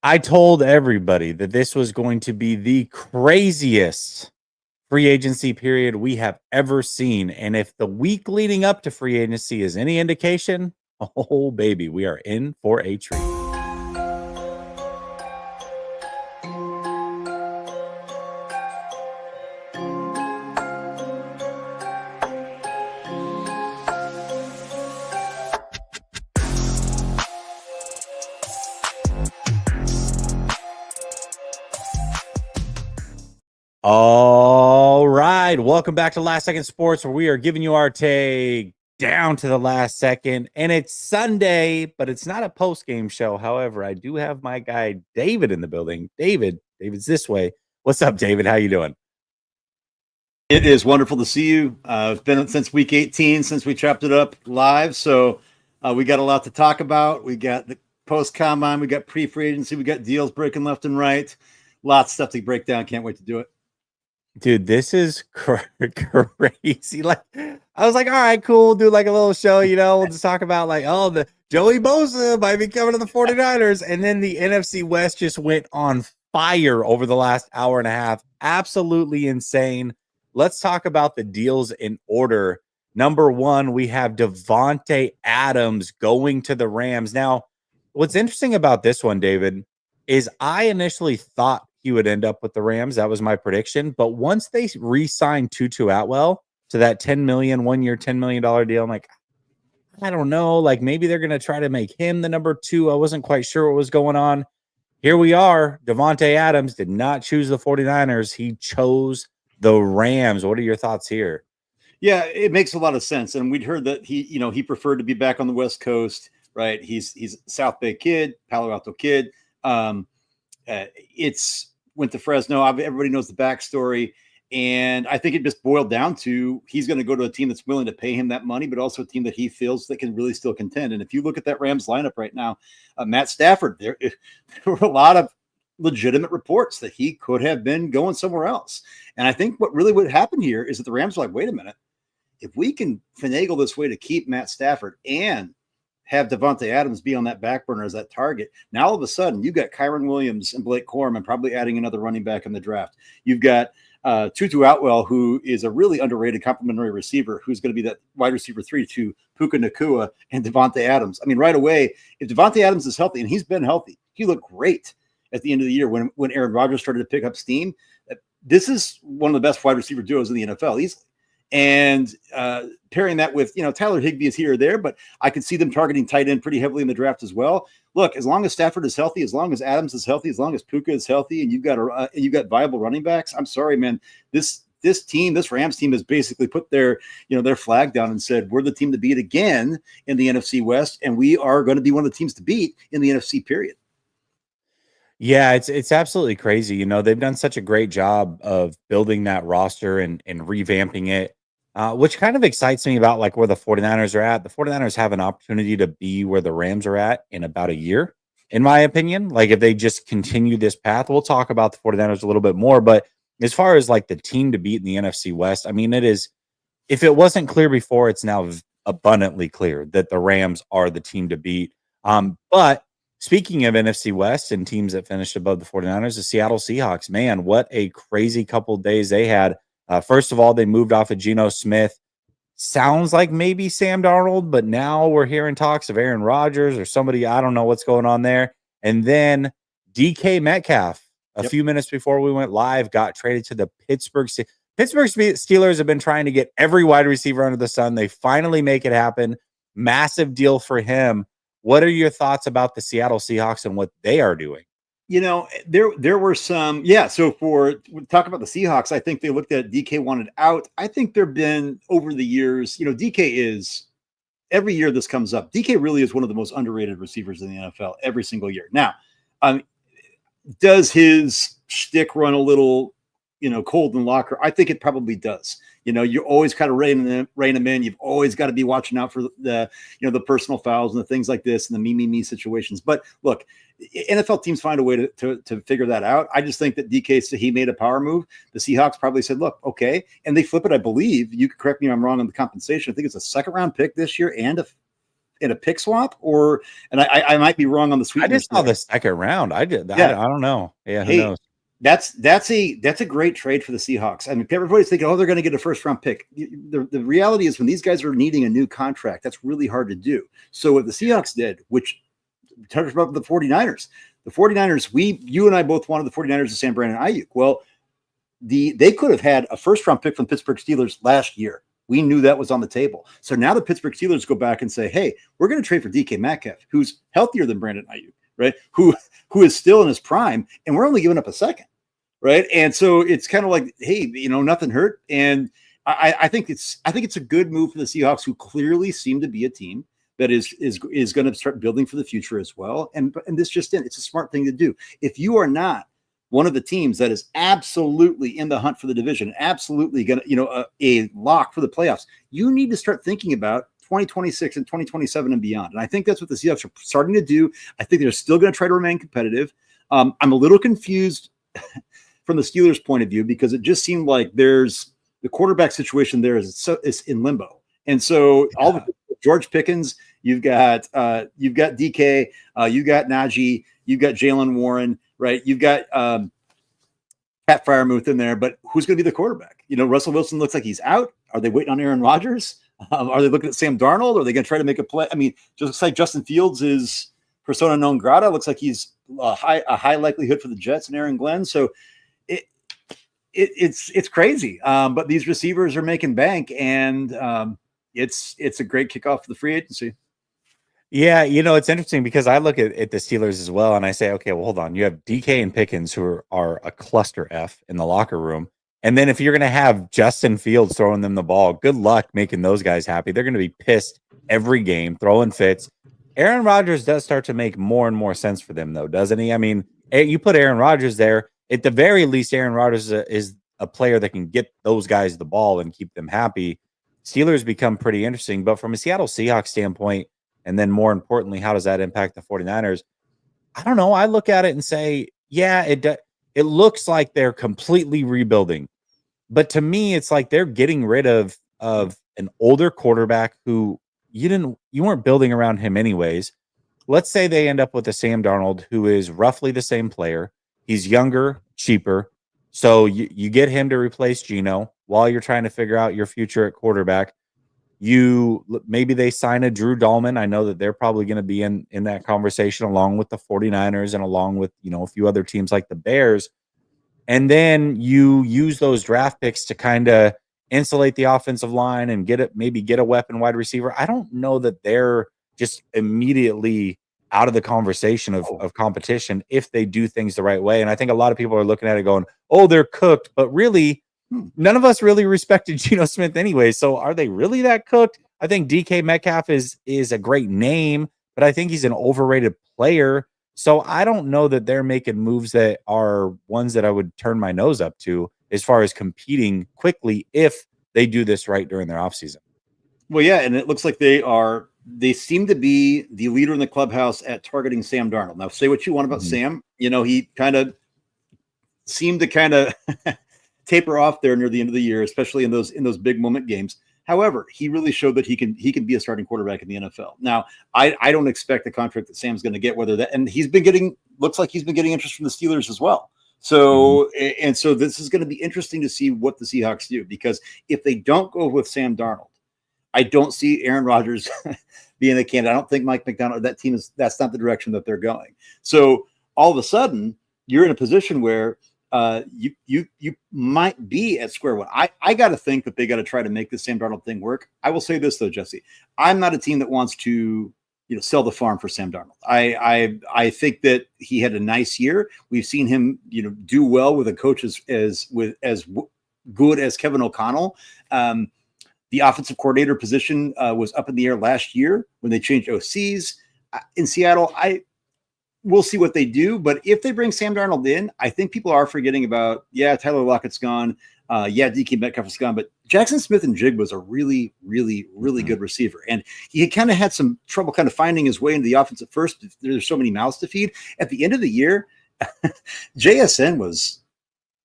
I told everybody that this was going to be the craziest free agency period we have ever seen. And if the week leading up to free agency is any indication, oh, baby, we are in for a treat. All right. Welcome back to Last Second Sports, where we are giving you our take down to the last second. And it's Sunday, but it's not a post-game show. However, I do have my guy David in the building. David's this way. What's up, David? How you doing? It is wonderful to see you. It's been since week 18 since we chopped it up live. So we got a lot to talk about. We got the post combine, we got pre-free agency, we got deals breaking left and right. Lots of stuff to break down. Can't wait to do it. Dude, this is crazy. Like, I was like, all right, cool. We'll do like a little show, we'll just talk about like, oh, the Joey Bosa might be coming to the 49ers. And then the NFC West just went on fire over the last hour and a half. Absolutely insane. Let's talk about the deals in order. Number one, we have Davante Adams going to the Rams. Now, what's interesting about this one, David, is I initially thought he would end up with the Rams. That was my prediction. But once they re-signed Tutu Atwell to that 10 million, 1 year, $10 million deal, I'm like, I don't know. Like maybe they're going to try to make him the number two. I wasn't quite sure what was going on. Here we are. Davante Adams did not choose the 49ers. He chose the Rams. What are your thoughts here? Yeah, it makes a lot of sense. And we'd heard that he preferred to be back on the West Coast, right? He's a South Bay kid, Palo Alto kid. It's went to Fresno. Everybody knows the backstory. And I think it just boiled down to he's going to go to a team that's willing to pay him that money, but also a team that he feels that can really still contend. And if you look at that Rams lineup right now, Matt Stafford, there were a lot of legitimate reports that he could have been going somewhere else. And I think what really would happen here is that the Rams are like, wait a minute, if we can finagle this way to keep Matt Stafford and have Davante Adams be on that back burner as that target, now all of a sudden you've got Kyron Williams and Blake Corum and probably adding another running back in the draft. You've got Tutu Atwell, who is a really underrated complementary receiver, who's going to be that wide receiver 3 to Puka Nacua and Davante Adams. I mean, right away, if Davante Adams is healthy, and he's been healthy, he looked great at the end of the year when Aaron Rodgers started to pick up steam. This is one of the best wide receiver duos in the NFL. And pairing that with, Tyler Higbee is here or there, but I could see them targeting tight end pretty heavily in the draft as well. Look, as long as Stafford is healthy, as long as Adams is healthy, as long as Puka is healthy, and you've got viable running backs, I'm sorry, man, this Rams team has basically put their flag down and said, we're the team to beat again in the NFC West, and we are going to be one of the teams to beat in the NFC period. Yeah, it's absolutely crazy. They've done such a great job of building that roster and revamping it. Which kind of excites me about like where the 49ers are at. The 49ers have an opportunity to be where the Rams are at in about a year, in my opinion. Like if they just continue this path, we'll talk about the 49ers a little bit more. But as far as like the team to beat in the NFC West, I mean, it is, if it wasn't clear before, it's now abundantly clear that the Rams are the team to beat. But speaking of NFC West and teams that finished above the 49ers, the Seattle Seahawks, man, what a crazy couple of days they had. First of all, they moved off of Geno Smith. Sounds like maybe Sam Darnold, but now we're hearing talks of Aaron Rodgers or somebody. I don't know what's going on there. And then DK Metcalf, a few minutes before we went live, got traded to the Pittsburgh Steelers. Have been trying to get every wide receiver under the sun. They finally make it happen. Massive deal for him. What are your thoughts about the Seattle Seahawks and what they are doing? There were some, so we talk about the Seahawks, I think they looked at DK wanted out. I think there've been over the years, DK is, every year this comes up, DK really is one of the most underrated receivers in the NFL every single year. Now, does his shtick run a little, cold in the locker? I think it probably does. You always kind of rein them in. You've always got to be watching out for the personal fouls and the things like this and the me situations. But look, NFL teams find a way to figure that out. I just think that he made a power move. The Seahawks probably said, look, okay. And they flip it, I believe. You could correct me if I'm wrong on the compensation. I think it's a second round pick this year and in a pick swap, or and I might be wrong on the I sweeteners just saw there. the second round. I did. Yeah. I don't know. Yeah, who Hey, knows? that's a great trade for the Seahawks. I mean, everybody's thinking, oh, they're going to get a first round pick. The reality is, when these guys are needing a new contract, that's really hard to do. So what the Seahawks did, which talks about the 49ers. The 49ers, you and I both wanted the 49ers to Sam Brandon Ayuk. Well, they could have had a first round pick from Pittsburgh Steelers last year. We knew that was on the table. So now the Pittsburgh Steelers go back and say, hey, we're going to trade for DK Metcalf, who's healthier than Brandon Ayuk, right? Who is still in his prime, and we're only giving up a second, right? And so it's kind of like, hey, nothing hurt. And I think it's a good move for the Seahawks, who clearly seem to be a team that is going to start building for the future as well. And this it's a smart thing to do. If you are not one of the teams that is absolutely in the hunt for the division, absolutely going to, a lock for the playoffs, you need to start thinking about 2026 and 2027 and beyond. And I think that's what the Seahawks are starting to do. I think they're still going to try to remain competitive. I'm a little confused from the Steelers' point of view, because it just seemed like there's the quarterback situation there is in limbo. And so all the George Pickens, you've got DK, you've got Najee, you've got Jalen Warren, right? You've got Pat Freiermuth in there, but who's going to be the quarterback? Russell Wilson looks like he's out. Are they waiting on Aaron Rodgers? Are they looking at Sam Darnold? Are they going to try to make a play? I mean, just looks like Justin Fields is persona non grata. Looks like he's a high likelihood for the Jets and Aaron Glenn. So it's crazy. But these receivers are making bank, and it's a great kickoff for the free agency. Yeah, it's interesting because I look at the Steelers as well, and I say, okay, well, hold on. You have DK and Pickens, who are a cluster F in the locker room. And then if you're going to have Justin Fields throwing them the ball, good luck making those guys happy. They're going to be pissed every game, throwing fits. Aaron Rodgers does start to make more and more sense for them, though, doesn't he? I mean, you put Aaron Rodgers there, at the very least, Aaron Rodgers is a player that can get those guys the ball and keep them happy. Steelers become pretty interesting. But from a Seattle Seahawks standpoint, and then more importantly, how does that impact the 49ers? I don't know. I look at it and say, yeah, it looks like they're completely rebuilding. But to me, it's like they're getting rid of an older quarterback who you weren't building around him anyways. Let's say they end up with a Sam Darnold, who is roughly the same player. He's younger, cheaper. So you get him to replace Geno while you're trying to figure out your future at quarterback. Maybe they sign a Drew Dahlman. I know that they're probably going to be in that conversation, along with the 49ers and along with, a few other teams like the Bears. And then you use those draft picks to kind of insulate the offensive line and maybe get a weapon wide receiver. I don't know that they're just immediately out of the conversation of competition if they do things the right way. And I think a lot of people are looking at it going, oh, they're cooked. But really, none of us really respected Geno Smith anyway. So are they really that cooked? I think DK Metcalf is a great name, but I think he's an overrated player. So I don't know that they're making moves that are ones that I would turn my nose up to as far as competing quickly if they do this right during their offseason. Well, yeah, and it looks like they seem to be the leader in the clubhouse at targeting Sam Darnold. Now, say what you want about Sam. He kind of seemed to taper off there near the end of the year, especially in those big moment games. However, he really showed that he can be a starting quarterback in the NFL. Now, I don't expect the contract that Sam's going to get, and looks like he's been getting interest from the Steelers as well. So, and so this is going to be interesting to see what the Seahawks do, because if they don't go with Sam Darnold, I don't see Aaron Rodgers being a candidate. I don't think Mike McDonald, that's not the direction that they're going. So all of a sudden, you're in a position where you might be at square one. I got to think that they got to try to make this Sam Darnold thing work. I will say this though, Jesse, I'm not a team that wants to sell the farm for Sam Darnold. I think that he had a nice year. We've seen him do well with a coach as good as Kevin O'Connell. The offensive coordinator position was up in the air last year when they changed OCs in Seattle. We'll see what they do, but if they bring Sam Darnold in, I think people are forgetting about, Tyler Lockett's gone. DK Metcalf is gone, but Jackson Smith-Njigba was a really, really, really good receiver. And he kind of had some trouble kind of finding his way into the offense at first. There's so many mouths to feed. At the end of the year, JSN was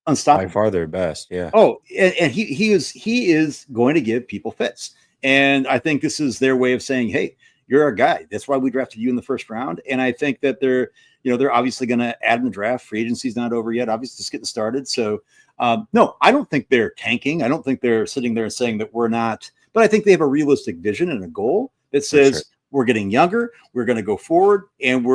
unstoppable. By far their best, yeah. Oh, and he is going to give people fits. And I think this is their way of saying, hey, you're our guy. That's why we drafted you in the first round. And I think that they're obviously going to add in the draft. Free agency's not over yet. Obviously, just getting started. So, no, I don't think they're tanking. I don't think they're sitting there saying that we're not. But I think they have a realistic vision and a goal that says we're getting younger. We're going to go forward, and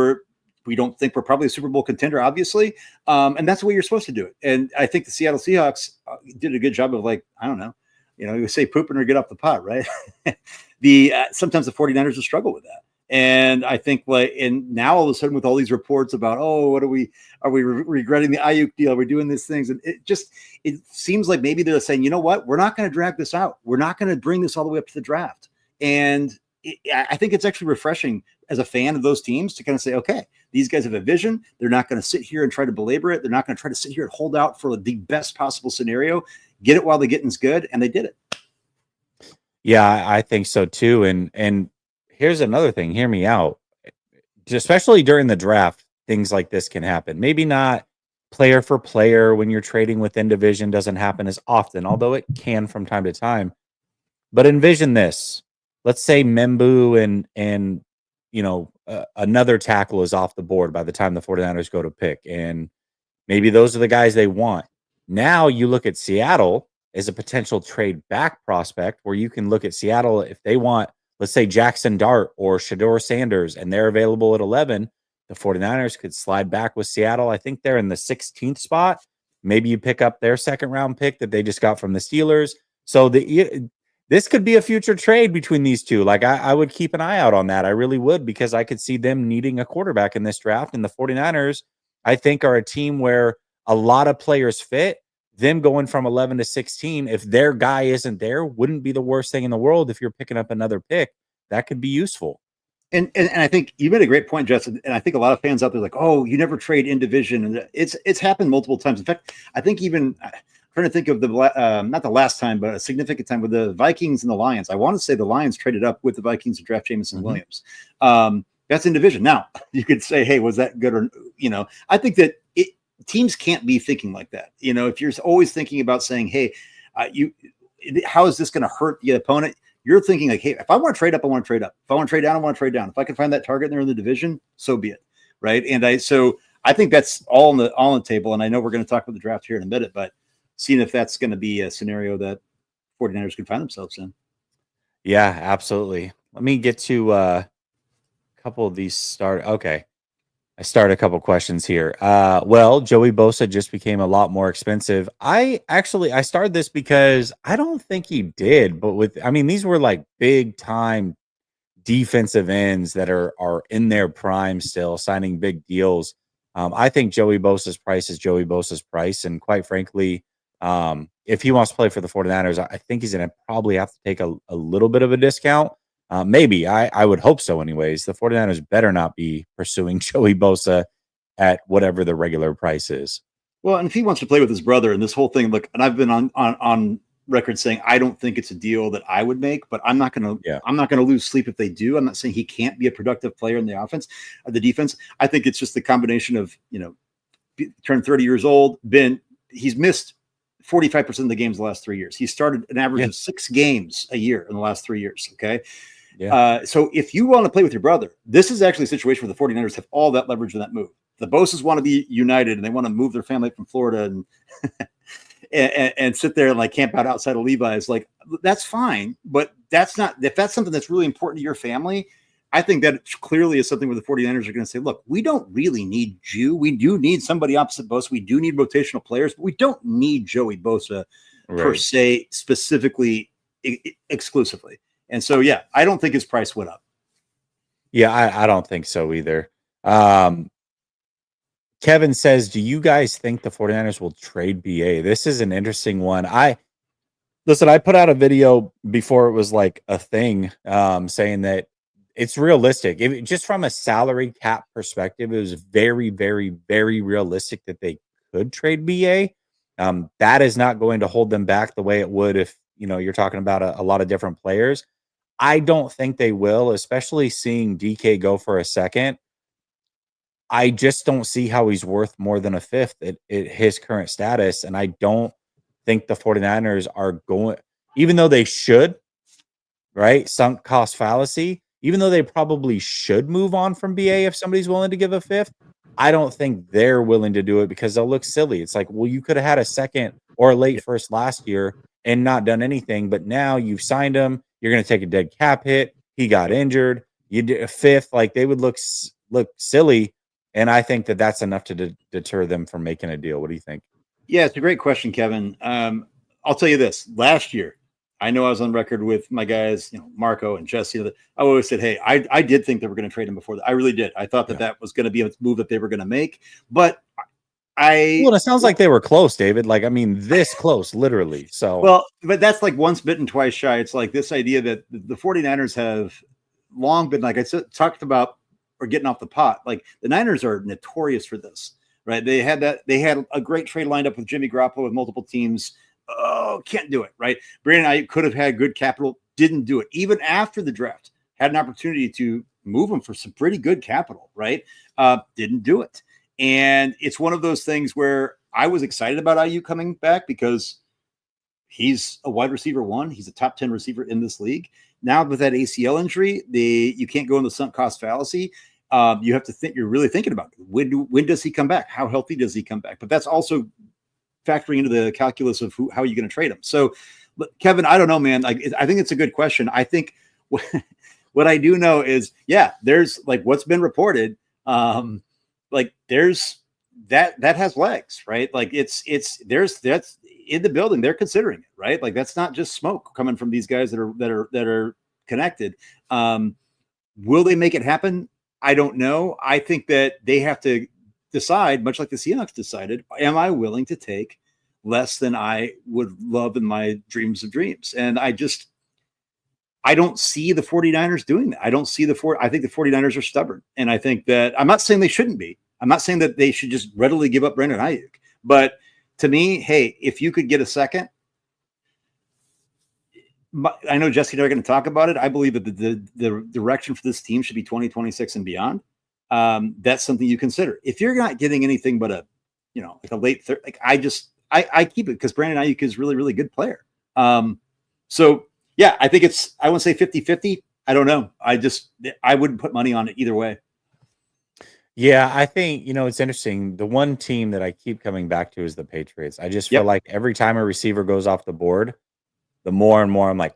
we don't think we're probably a Super Bowl contender, obviously. And that's the way you're supposed to do it. And I think the Seattle Seahawks did a good job of, like, I don't know, you say pooping or get off the pot, right? Sometimes the 49ers will struggle with that. And I think and now all of a sudden with all these reports about, are we regretting the Ayuk deal? Are we doing these things? And it seems like maybe they're saying, you know what, we're not going to drag this out. We're not going to bring this all the way up to the draft. And I think it's actually refreshing as a fan of those teams to kind of say, okay, these guys have a vision. They're not going to sit here and try to belabor it. They're not going to try to sit here and hold out for the best possible scenario. Get it while the getting's good. And they did it. Yeah, I think so too. And here's another thing. Hear me out. Especially during the draft, things like this can happen. Maybe not player for player when you're trading within division doesn't happen as often, although it can from time to time. But envision this. Let's say Membu and another tackle is off the board by the time the 49ers go to pick. And maybe those are the guys they want. Now you look at Seattle as a potential trade back prospect where you can look at Seattle if they want, let's say, Jackson Dart or Shador Sanders, and they're available at 11. The 49ers could slide back with Seattle. I think they're in the 16th spot. Maybe you pick up their second round pick that they just got from the Steelers. So this could be a future trade between these two. Like I would keep an eye out on that. I really would, because I could see them needing a quarterback in this draft. And the 49ers, I think, are a team where a lot of players fit. Them going from 11 to 16, if their guy isn't there, wouldn't be the worst thing in the world. If you're picking up another pick, that could be useful. And I think you made a great point, Justin. And I think a lot of fans out there are like, oh, you never trade in division. And it's happened multiple times. In fact, I think even I'm trying to think of not the last time, but a significant time with the Vikings and the Lions. I want to say the Lions traded up with the Vikings to draft Jameson Williams. That's in division. Now you could say, hey, was that good? Or, I think that teams can't be thinking like that. If you're always thinking about saying, hey, how is this going to hurt the opponent? You're thinking like, hey, if I want to trade up, I want to trade up. If I want to trade down, I want to trade down. If I can find that target there in the division, so be it. Right. And I think that's all on the table. And I know we're going to talk about the draft here in a minute, but seeing if that's going to be a scenario that 49ers can find themselves in. Yeah, absolutely. Let me get to a couple of these start. Okay. I started a couple questions here. Well, Joey Bosa just became a lot more expensive. I started this because I don't think he did, but these were like big time defensive ends that are in their prime still, signing big deals. I think Joey Bosa's price is Joey Bosa's price. And quite frankly, if he wants to play for the 49ers, I think he's going to probably have to take a little bit of a discount. Maybe. I would hope so anyways. The 49ers better not be pursuing Joey Bosa at whatever the regular price is. Well, and if he wants to play with his brother and this whole thing, look, and I've been on record saying I don't think it's a deal that I would make, but I'm not going to lose sleep if they do. I'm not saying he can't be a productive player in the offense, the defense. I think it's just the combination of, turned 30 years old, he's missed 45% of the games the last 3 years. He started an average of 6 games a year in the last 3 years. Okay. Yeah. So if you want to play with your brother, this is actually a situation where the 49ers have all that leverage in that move. The Bosas want to be united and they want to move their family from Florida and and sit there and like camp out outside of Levi's. Like, that's fine, but if that's something that's really important to your family, I think that clearly is something where the 49ers are going to say, look, we don't really need you. We do need somebody opposite Bosa. We do need rotational players, but we don't need Joey Bosa per se, specifically, exclusively. And so, yeah, I don't think his price went up. Yeah, I don't think so either. Kevin says, do you guys think the 49ers will trade BA? This is an interesting one. I put out a video before it was like a thing, saying that it's realistic. Just from a salary cap perspective, it was very, very, very realistic that they could trade BA. That is not going to hold them back the way it would if, you're talking about a lot of different players. I don't think they will, especially seeing DK go for a second. I just don't see how he's worth more than a fifth at his current status. And I don't think the 49ers are going, even though they should, right? Sunk cost fallacy. even though they probably should move on from BA if somebody's willing to give a fifth, I don't think they're willing to do it because they'll look silly. It's like, well, you could have had a second or a late Yeah. first last year and not done anything, but now you've signed him. You're going to take a dead cap hit. He got injured. You did a fifth. Like they would look silly, and I think that that's enough to deter them from making a deal. What do you think? Yeah, it's a great question, Kevin. I'll tell you this. Last year, I know I was on record with my guys, Marco and Jesse. I always said, hey, I did think they were going to trade him before that. I really did. I thought that that was going to be a move that they were going to make. But Well, it sounds like they were close, David. Like, I mean, this close, literally. So, well, but that's like once bitten, twice shy. It's like this idea that the 49ers have long been, like I said, talked about, or getting off the pot. Like the Niners are notorious for this, right? They had a great trade lined up with Jimmy Garoppolo with multiple teams. Oh, can't do it, right? Brandon Ayuk could have had good capital, didn't do it. Even after the draft, had an opportunity to move him for some pretty good capital, right? Didn't do it. And it's one of those things where I was excited about Ayuk coming back because he's a wide receiver one. He's a top 10 receiver in this league. Now with that ACL injury, you can't go in the sunk cost fallacy. You have to think. You're really thinking about it. When does he come back? How healthy does he come back? But that's also factoring into the calculus of how you're going to trade him. So, Kevin, I don't know, man. Like, I think it's a good question. I think what I do know is, yeah, there's like what's been reported. Like there's that has legs, right? Like that's in the building. They're considering it, right? Like that's not just smoke coming from these guys that are connected. Will they make it happen? I don't know. I think that they have to decide, much like the Seahawks decided, am I willing to take less than I would love in my dreams of dreams? And I don't see the 49ers doing that. I don't see I think the 49ers are stubborn. And I think that I'm not saying they shouldn't be. I'm not saying that they should just readily give up Brandon Ayuk. But to me, hey, if you could get a second, I know Jesse and I are going to talk about it. I believe that the direction for this team should be 2026 and beyond. That's something you consider. If you're not getting anything but like a late third, like I keep it because Brandon Ayuk is really, really good player. So yeah, I think I wouldn't say 50-50. I don't know. I wouldn't put money on it either way. yeah, I think, it's interesting. The one team that I keep coming back to is the Patriots. I just feel like every time a receiver goes off the board, the more and more I'm like,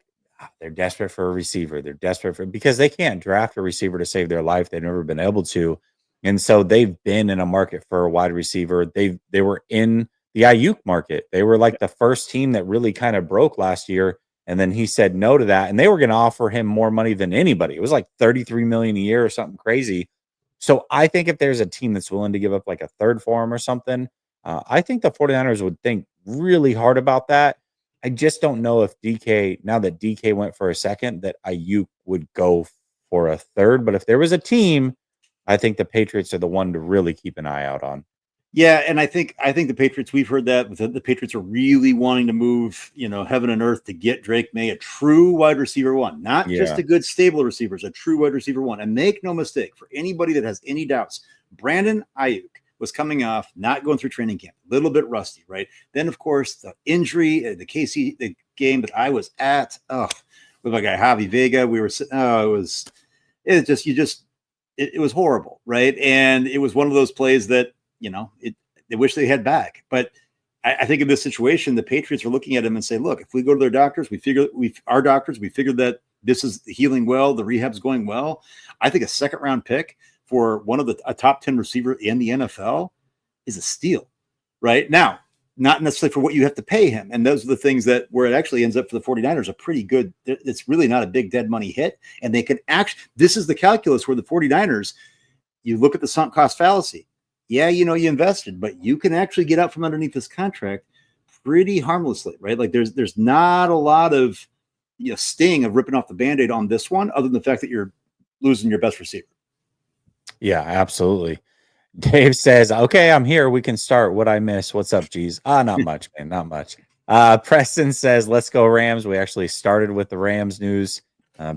they're desperate for a receiver. They're desperate because they can't draft a receiver to save their life. They've never been able to. And so they've been in a market for a wide receiver. They were in the Ayuk market. They were like the first team that really kind of broke last year. And then he said no to that. And they were going to offer him more money than anybody. It was like $33 million a year or something crazy. So I think if there's a team that's willing to give up like a third for him or something, I think the 49ers would think really hard about that. I just don't know if now that DK went for a second, that Ayuk would go for a third. But if there was a team, I think the Patriots are the one to really keep an eye out on. Yeah, and I think the Patriots, we've heard that the Patriots are really wanting to move, heaven and earth to get Drake May a true wide receiver one, not just a good stable of receivers, a true wide receiver one. And make no mistake, for anybody that has any doubts, Brandon Ayuk was coming off, not going through training camp, a little bit rusty, right? Then, of course, the injury, the game that I was at, with my guy Javi Vega, we were sitting, it was horrible, right? And it was one of those plays that, they wish they had back. But I think in this situation, the Patriots are looking at him and say, look, if we go to their doctors, we figured that this is healing well, the rehab's going well. I think a second round pick for a top 10 receiver in the NFL is a steal right now, not necessarily for what you have to pay him. And those are the things that where it actually ends up for the 49ers are pretty good. It's really not a big dead money hit. And they can this is the calculus where the 49ers, you look at the sunk cost fallacy. Yeah, you invested, but you can actually get out from underneath this contract pretty harmlessly, right? Like there's not a lot of sting of ripping off the Band-Aid on this one, other than the fact that you're losing your best receiver. Yeah, absolutely. Dave says, okay, I'm here. We can start. What I miss? What's up, G's? Not much, man. Not much. Preston says, let's go Rams. We actually started with the Rams news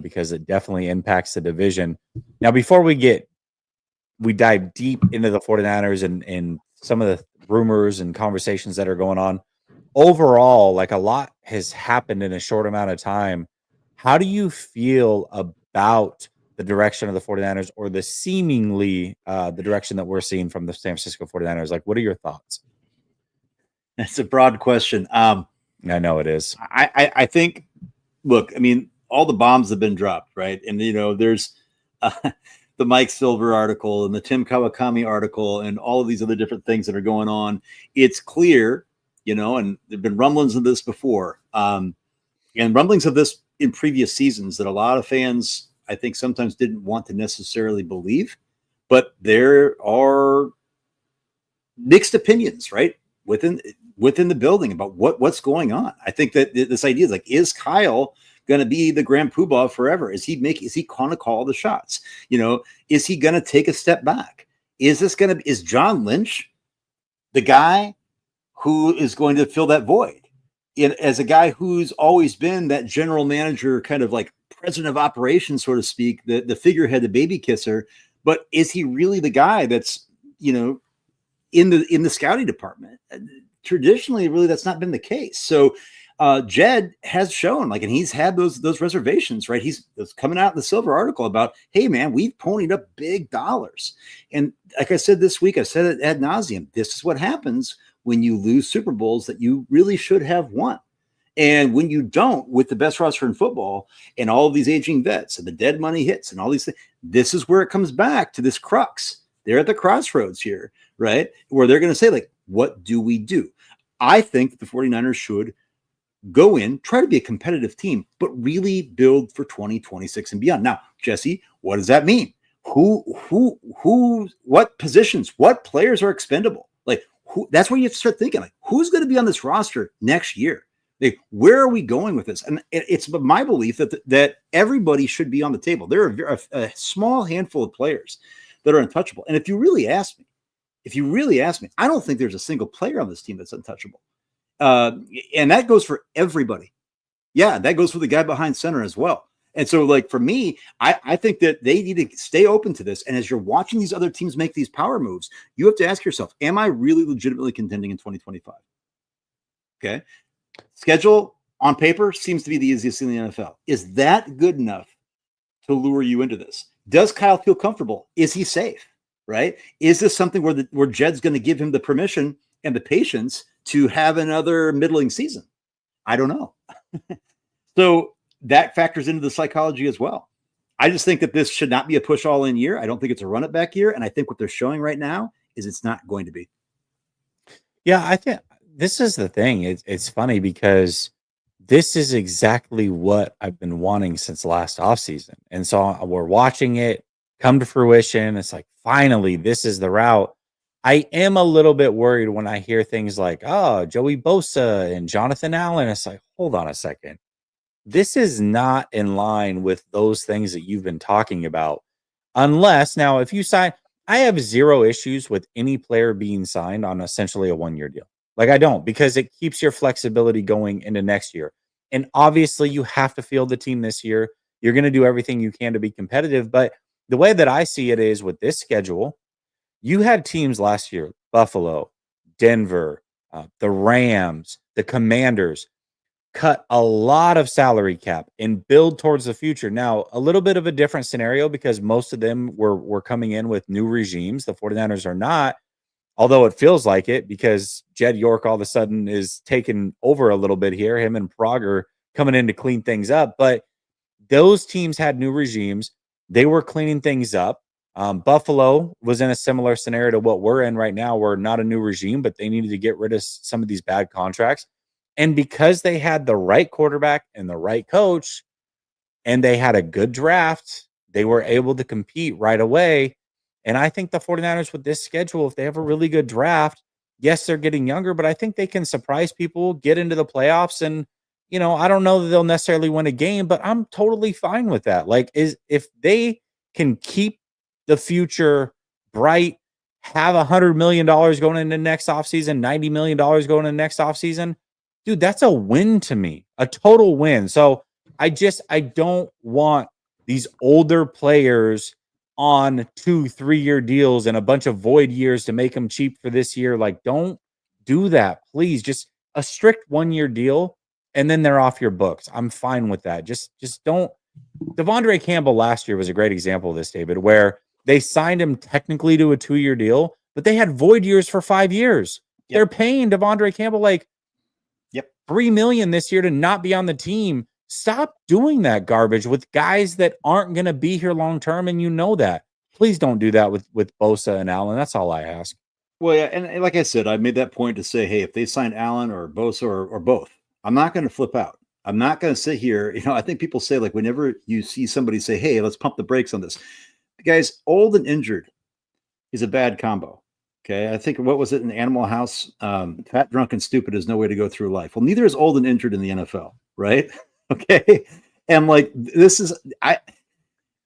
because it definitely impacts the division. Now, before we dive deep into the 49ers and some of the rumors and conversations that are going on. Overall, like a lot has happened in a short amount of time. How do you feel about the direction of the 49ers or the seemingly the direction that we're seeing from the San Francisco 49ers? Like, what are your thoughts? That's a broad question. I know it is. I think, look, I mean, all the bombs have been dropped, right? And, there's the Mike Silver article and the Tim Kawakami article and all of these other different things that are going on. It's clear, and there've been rumblings of this before, and rumblings of this in previous seasons that a lot of fans, I think, sometimes didn't want to necessarily believe, but there are mixed opinions, right? Within the building about what's going on. I think that this idea is like, is Kyle going to be the grand poobah forever? Is he going to call the shots? Is he going to take a step back? Is John Lynch the guy who is going to fill that void as a guy who's always been that general manager, kind of like president of operations, so to speak, the figurehead, the baby kisser? But is he really the guy that's, in the scouting department? Traditionally, really, that's not been the case. So Jed has shown, and he's had those reservations, right? He's coming out in the Silver article about, hey, man, we've ponied up big dollars. And like I said this week, I said it ad nauseum, this is what happens when you lose Super Bowls that you really should have won. And when you don't, with the best roster in football and all of these aging vets and the dead money hits and all these things, this is where it comes back to this crux. They're at the crossroads here, right? Where they're going to say, like, what do we do? I think the 49ers should go in, try to be a competitive team, but really build for 2026 and beyond. Now, Jesse, what does that mean? What positions, what players are expendable? Like, that's where you have to start thinking, like, who's going to be on this roster next year? Like, where are we going with this? And it's my belief that everybody should be on the table. There are a small handful of players that are untouchable. And if you really ask me, I don't think there's a single player on this team that's untouchable. And that goes for everybody. Yeah, that goes for the guy behind center as well. And so, like, for me, I think that they need to stay open to this. And as you're watching these other teams make these power moves, you have to ask yourself, am I really legitimately contending in 2025? Okay. Schedule on paper seems to be the easiest in the NFL. Is that good enough to lure you into this? Does Kyle feel comfortable? Is he safe? Right? Is this something where Jed's going to give him the permission and the patience to have another middling season? I don't know. So that factors into the psychology as well. I just think that this should not be a push all in year. I don't think it's a run it back year. And I think what they're showing right now is it's not going to be. Yeah, I think this is the thing. It's funny because this is exactly what I've been wanting since last offseason. And so we're watching it come to fruition. It's like, finally, this is the route. I am a little bit worried when I hear things like, oh, Joey Bosa and Jonathan Allen. It's like, hold on a second. This is not in line with those things that you've been talking about. Unless, now, if you sign, I have zero issues with any player being signed on essentially a 1-year deal. Like, I don't, because it keeps your flexibility going into next year. And obviously, you have to field the team this year. You're going to do everything you can to be competitive. But the way that I see it is with this schedule, you had teams last year, Buffalo, Denver, the Rams, the Commanders, cut a lot of salary cap and build towards the future. Now, a little bit of a different scenario because most of them were coming in with new regimes. The 49ers are not, although it feels like it because Jed York all of a sudden is taking over a little bit here. Him and Prague are coming in to clean things up. But those teams had new regimes. They were cleaning things up. Buffalo was in a similar scenario to what we're in right now. We're not a new regime, but they needed to get rid of some of these bad contracts. And because they had the right quarterback and the right coach, and they had a good draft, they were able to compete right away. And I think the 49ers with this schedule, if they have a really good draft, yes, they're getting younger, but I think they can surprise people, get into the playoffs. And, I don't know that they'll necessarily win a game, but I'm totally fine with that. Like, if they can keep the future bright, have $100 million going into next offseason, $90 million going into next offseason, dude, that's a win to me, a total win. So I don't want these older players on 2-3 year deals and a bunch of void years to make them cheap for this year. Like, don't do that, please. Just a strict 1-year deal, and then they're off your books. I'm fine with that. Just don't Devondre Campbell last year was a great example of this, David, where they signed him technically to a 2-year deal, but they had void years for 5 years. Yep. They're paying Devondre Campbell like $3 million this year to not be on the team. Stop doing that garbage with guys that aren't going to be here long term, and you know that. Please don't do that with Bosa and Allen. That's all I ask. Well, yeah, and like I said, I made that point to say, hey, if they sign Allen or Bosa or both, I'm not going to flip out. I'm not going to sit here. I think people say, like, whenever you see somebody say, hey, let's pump the brakes on this. Guys, old and injured is a bad combo. Okay. I think, what was it in Animal House? Fat, drunk, and stupid is no way to go through life. Well, neither is old and injured in the NFL, right? Okay. And like, this is,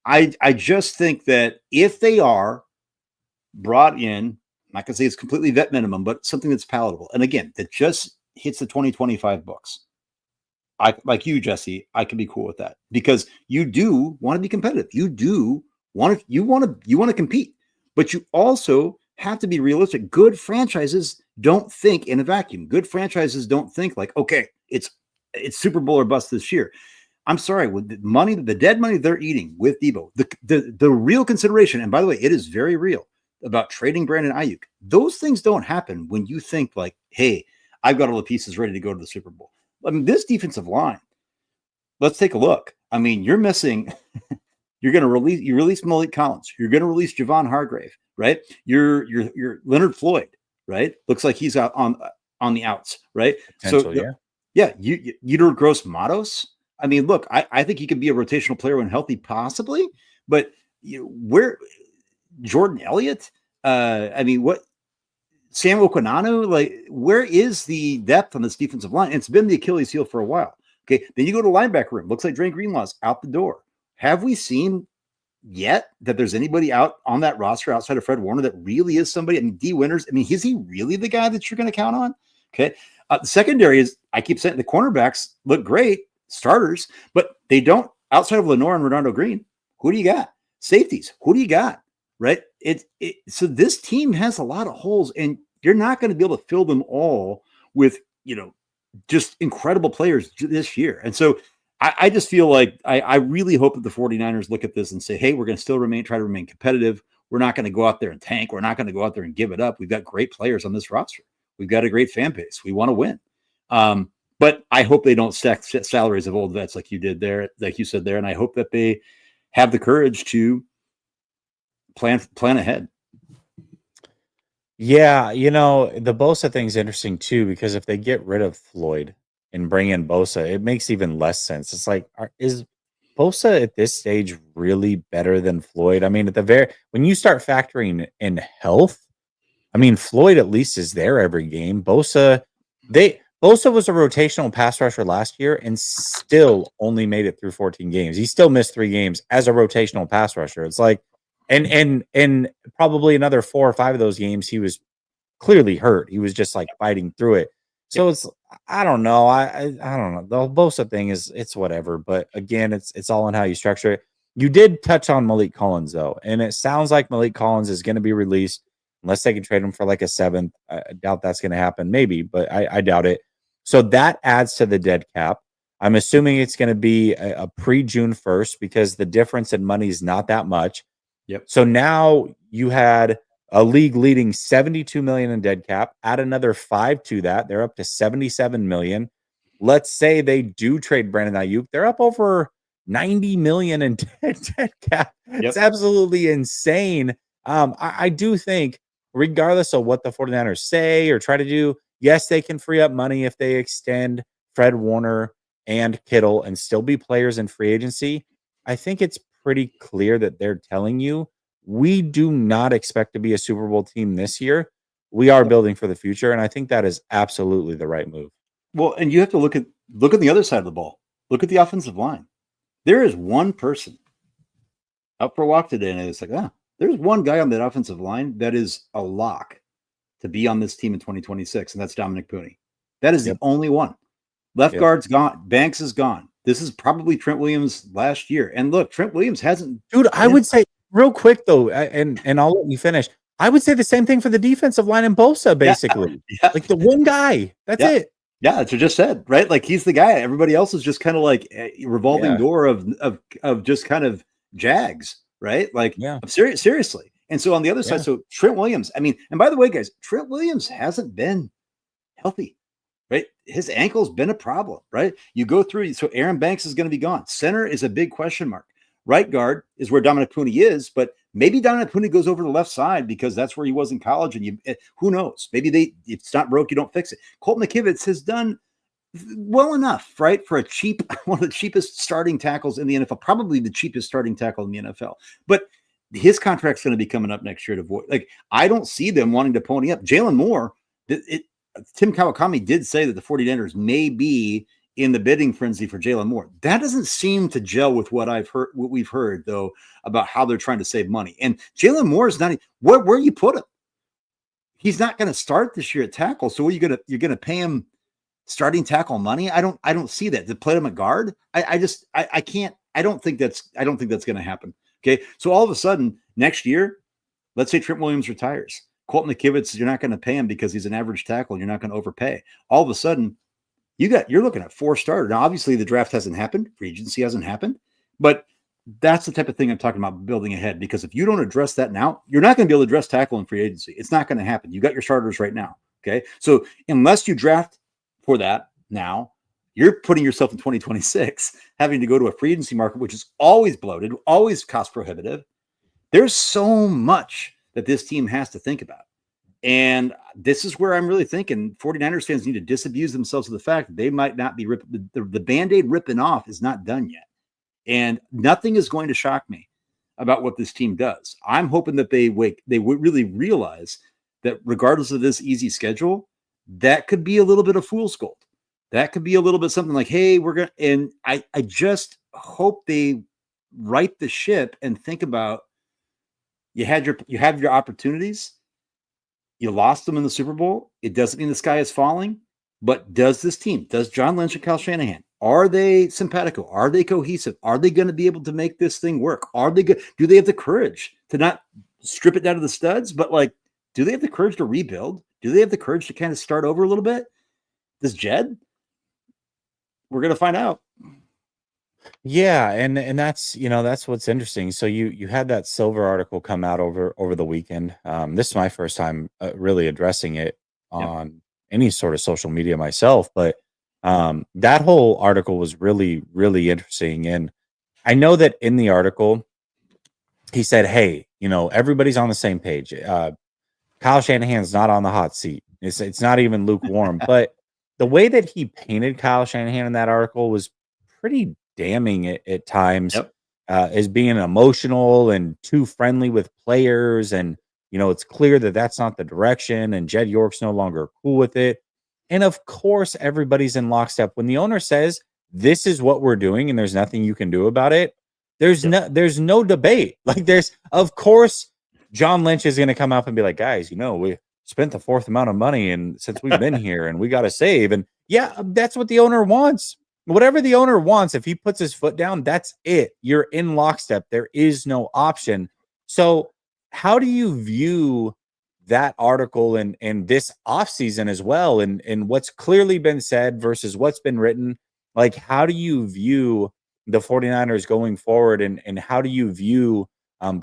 I just think that if they are brought in, I'm not going to say it's completely vet minimum, but something that's palatable. And again, that just hits the 2025 books. Like you, Jesse, I can be cool with that because you do want to be competitive. You do want to compete, but you also have to be realistic. Good franchises don't think in a vacuum. Good franchises don't think like, okay, it's Super Bowl or bust this year. I'm sorry, with the money, the dead money they're eating with Debo, the real consideration, and by the way, it is very real about trading Brandon Ayuk. Those things don't happen when you think like, hey, I've got all the pieces ready to go to the Super Bowl. I mean, this defensive line, let's take a look. I mean, you're missing, you release Malik Collins. You're going to release Javon Hargrave, right? You're Leonard Floyd, right? Looks like he's out on the outs, right? So you Gross Matos. I mean, look, I think he could be a rotational player when healthy, possibly, but where Jordan Elliott? I mean, what Sam Okonanu? Like, where is the depth on this defensive line? It's been the Achilles heel for a while. Okay, then you go to linebacker room. Looks like Dre Greenlaw's out the door. Have we seen yet that there's anybody out on that roster outside of Fred Warner that really is somebody? I mean, D Winters. I mean, is he really the guy that you're going to count on? Okay, the secondary is. I keep saying the cornerbacks look great, starters, but they don't. Outside of Lenore and Redondo Green, who do you got? Safeties, who do you got? Right? So this team has a lot of holes, and you're not going to be able to fill them all with just incredible players this year. And so I just feel like I really hope that the 49ers look at this and say, hey, we're going to still try to remain competitive. We're not going to go out there and tank. We're not going to go out there and give it up. We've got great players on this roster. We've got a great fan base. We want to win. But I hope they don't stack salaries of old vets like you did there, like you said there. And I hope that they have the courage to plan ahead. Yeah, the Bosa thing's interesting too, because if they get rid of Floyd and bring in Bosa, it makes even less sense. It's like, is Bosa at this stage really better than Floyd? I mean, when you start factoring in health, I mean, Floyd at least is there every game. Bosa was a rotational pass rusher last year and still only made it through 14 games. He still missed 3 games as a rotational pass rusher. It's like, and probably another 4 or 5 of those games, he was clearly hurt. He was just like fighting through it. So it's, I don't know. I don't know. The Bosa thing it's whatever. But again, it's all in how you structure it. You did touch on Malik Collins though. And it sounds like Malik Collins is going to be released unless they can trade him for like a 7th. I doubt that's going to happen. Maybe, but I doubt it. So that adds to the dead cap. I'm assuming it's going to be a pre-June 1st because the difference in money is not that much. Yep. So now you had a league leading $72 million in dead cap. Add another 5 to that, they're up to $77 million. Let's say they do trade Brandon Ayuk, they're up over $90 million in dead cap. Yep. It's absolutely insane. I do think, regardless of what the 49ers say or try to do, yes, they can free up money if they extend Fred Warner and Kittle and still be players in free agency. I think it's pretty clear that they're telling you, we do not expect to be a Super Bowl team this year. We are building for the future, and I think that is absolutely the right move. Well, and you have to look at the other side of the ball. Look at the offensive line. There is one person out for a walk today, and it's like, there's one guy on that offensive line that is a lock to be on this team in 2026, and that's Dominic Pooney. That is the only one. Left guard's gone. Banks is gone. This is probably Trent Williams last year. And look, Trent Williams hasn't. Dude, I would say real quick, though, and I'll let you finish. I would say the same thing for the defensive line and Bosa, basically. Like the one guy. That's it. Yeah, that's what I just said, right? Like he's the guy. Everybody else is just kind of like a revolving Yeah, door of just kind of jags, right? Like yeah, I'm serious, seriously. And so on the other side, yeah. so Trent Williams. I mean, and by the way, guys, Trent Williams hasn't been healthy, right? His ankle's been a problem, right? You go through, so Aaron Banks is going to be gone. Center is a big question mark. Right guard is where Dominic Pooney is, but maybe Dominic Pooney goes over to the left side because that's where he was in college. And who knows? Maybe it's not broke, you don't fix it. Colt McKivitz has done well enough, right? For a cheap, one of the cheapest starting tackles in the NFL, probably the cheapest starting tackle in the NFL. But his contract's going to be coming up next year to void. Like, I don't see them wanting to pony up. Jalen Moore, Tim Kawakami did say that the 49ers may be in the bidding frenzy for Jalen Moore. That doesn't seem to gel with what we've heard, though, about how they're trying to save money. And Jalen Moore is not where you put him. He's not going to start this year at tackle. So you're going to pay him starting tackle money? I don't see that. To play him at guard, I can't. I don't think that's going to happen. Okay, so all of a sudden next year, let's say Trent Williams retires. Colton McKivitz, you're not going to pay him because he's an average tackle. And you're not going to overpay. All of a sudden, you're looking at 4 starters. Now, obviously, the draft hasn't happened, free agency hasn't happened, but that's the type of thing I'm talking about building ahead. Because if you don't address that now, you're not going to be able to address tackle in free agency. It's not going to happen. You got your starters right now. Okay, so unless you draft for that now, you're putting yourself in 2026 having to go to a free agency market, which is always bloated, always cost prohibitive. There's so much that this team has to think about. And this is where I'm really thinking 49ers fans need to disabuse themselves of the fact that they might not be the Band-Aid ripping off is not done yet. And nothing is going to shock me about what this team does. I'm hoping that they would really realize that regardless of this easy schedule, that could be a little bit of fool's gold. That could be a little bit something like, hey, we're going to, and I just hope they right the ship and think about you have your opportunities. You lost them in the Super Bowl. It doesn't mean the sky is falling, but does this team, does John Lynch and Kyle Shanahan, are they simpatico? Are they cohesive? Are they going to be able to make this thing work? Are they good? Do they have the courage to not strip it down to the studs, but like, do they have the courage to rebuild? Do they have the courage to kind of start over a little bit? Does Jed? We're going to find out. Yeah, and that's that's what's interesting. So you had that Silver article come out over the weekend. This is my first time really addressing it on any sort of social media myself, but that whole article was really really interesting. And I know that in the article he said, "Hey, everybody's on the same page. Kyle Shanahan's not on the hot seat. It's not even lukewarm." But the way that he painted Kyle Shanahan in that article was pretty damning at times, Yep. as being emotional and too friendly with players. And, it's clear that that's not the direction. And Jed York's no longer cool with it. And of course, everybody's in lockstep. When the owner says, this is what we're doing and there's nothing you can do about it, there's no debate. Like of course, John Lynch is going to come up and be like, guys, we spent the 4th amount of money and since we've been here and we got to save. And yeah, that's what the owner wants. Whatever the owner wants, if he puts his foot down, that's it. You're in lockstep. There is no option. So how do you view that article and this offseason as well? And what's clearly been said versus what's been written? Like, how do you view the 49ers going forward? And how do you view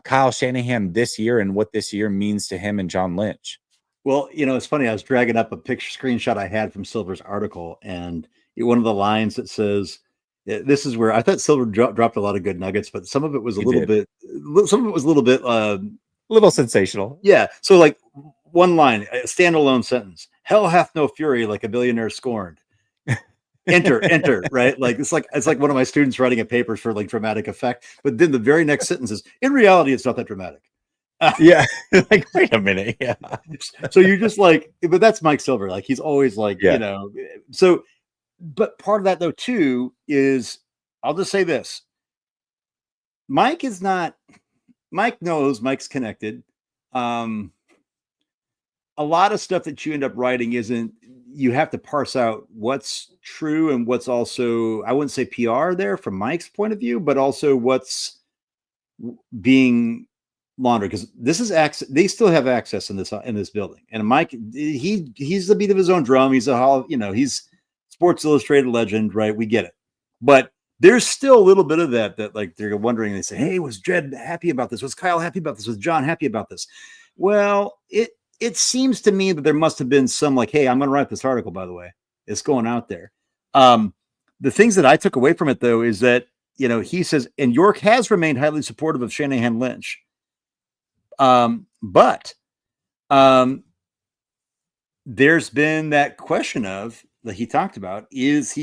Kyle Shanahan this year and what this year means to him and John Lynch? Well, it's funny. I was dragging up a picture screenshot I had from Silver's article, and one of the lines that says, "This is where I thought Silver dropped a lot of good nuggets, but some of it was a little bit A little sensational." yeah. So, like one line, a standalone sentence: "Hell hath no fury like a billionaire scorned." Enter, right? Like it's like one of my students writing a paper for like dramatic effect, but then the very next sentence is, "In reality, it's not that dramatic." Yeah. Like, wait a minute. Yeah. So you're just like, but that's Mike Silver. Like he's always like, so, but part of that though, too, is I'll just say this. Mike knows Mike's connected. A lot of stuff that you end up writing you have to parse out what's true and what's also, I wouldn't say PR there from Mike's point of view, but also what's being laundered, because this is access. They still have access in this building, and Mike, he's the beat of his own drum. He's Sports Illustrated legend, right? We get it. But there's still a little bit of that like they're wondering, they say, hey, was Jed happy about this? Was Kyle happy about this? Was John happy about this? Well, it seems to me that there must have been some like, hey, I'm going to write this article, by the way. It's going out there. The things that I took away from it, though, is that, he says, and York has remained highly supportive of Shanahan Lynch. But there's been that question of that he talked about, is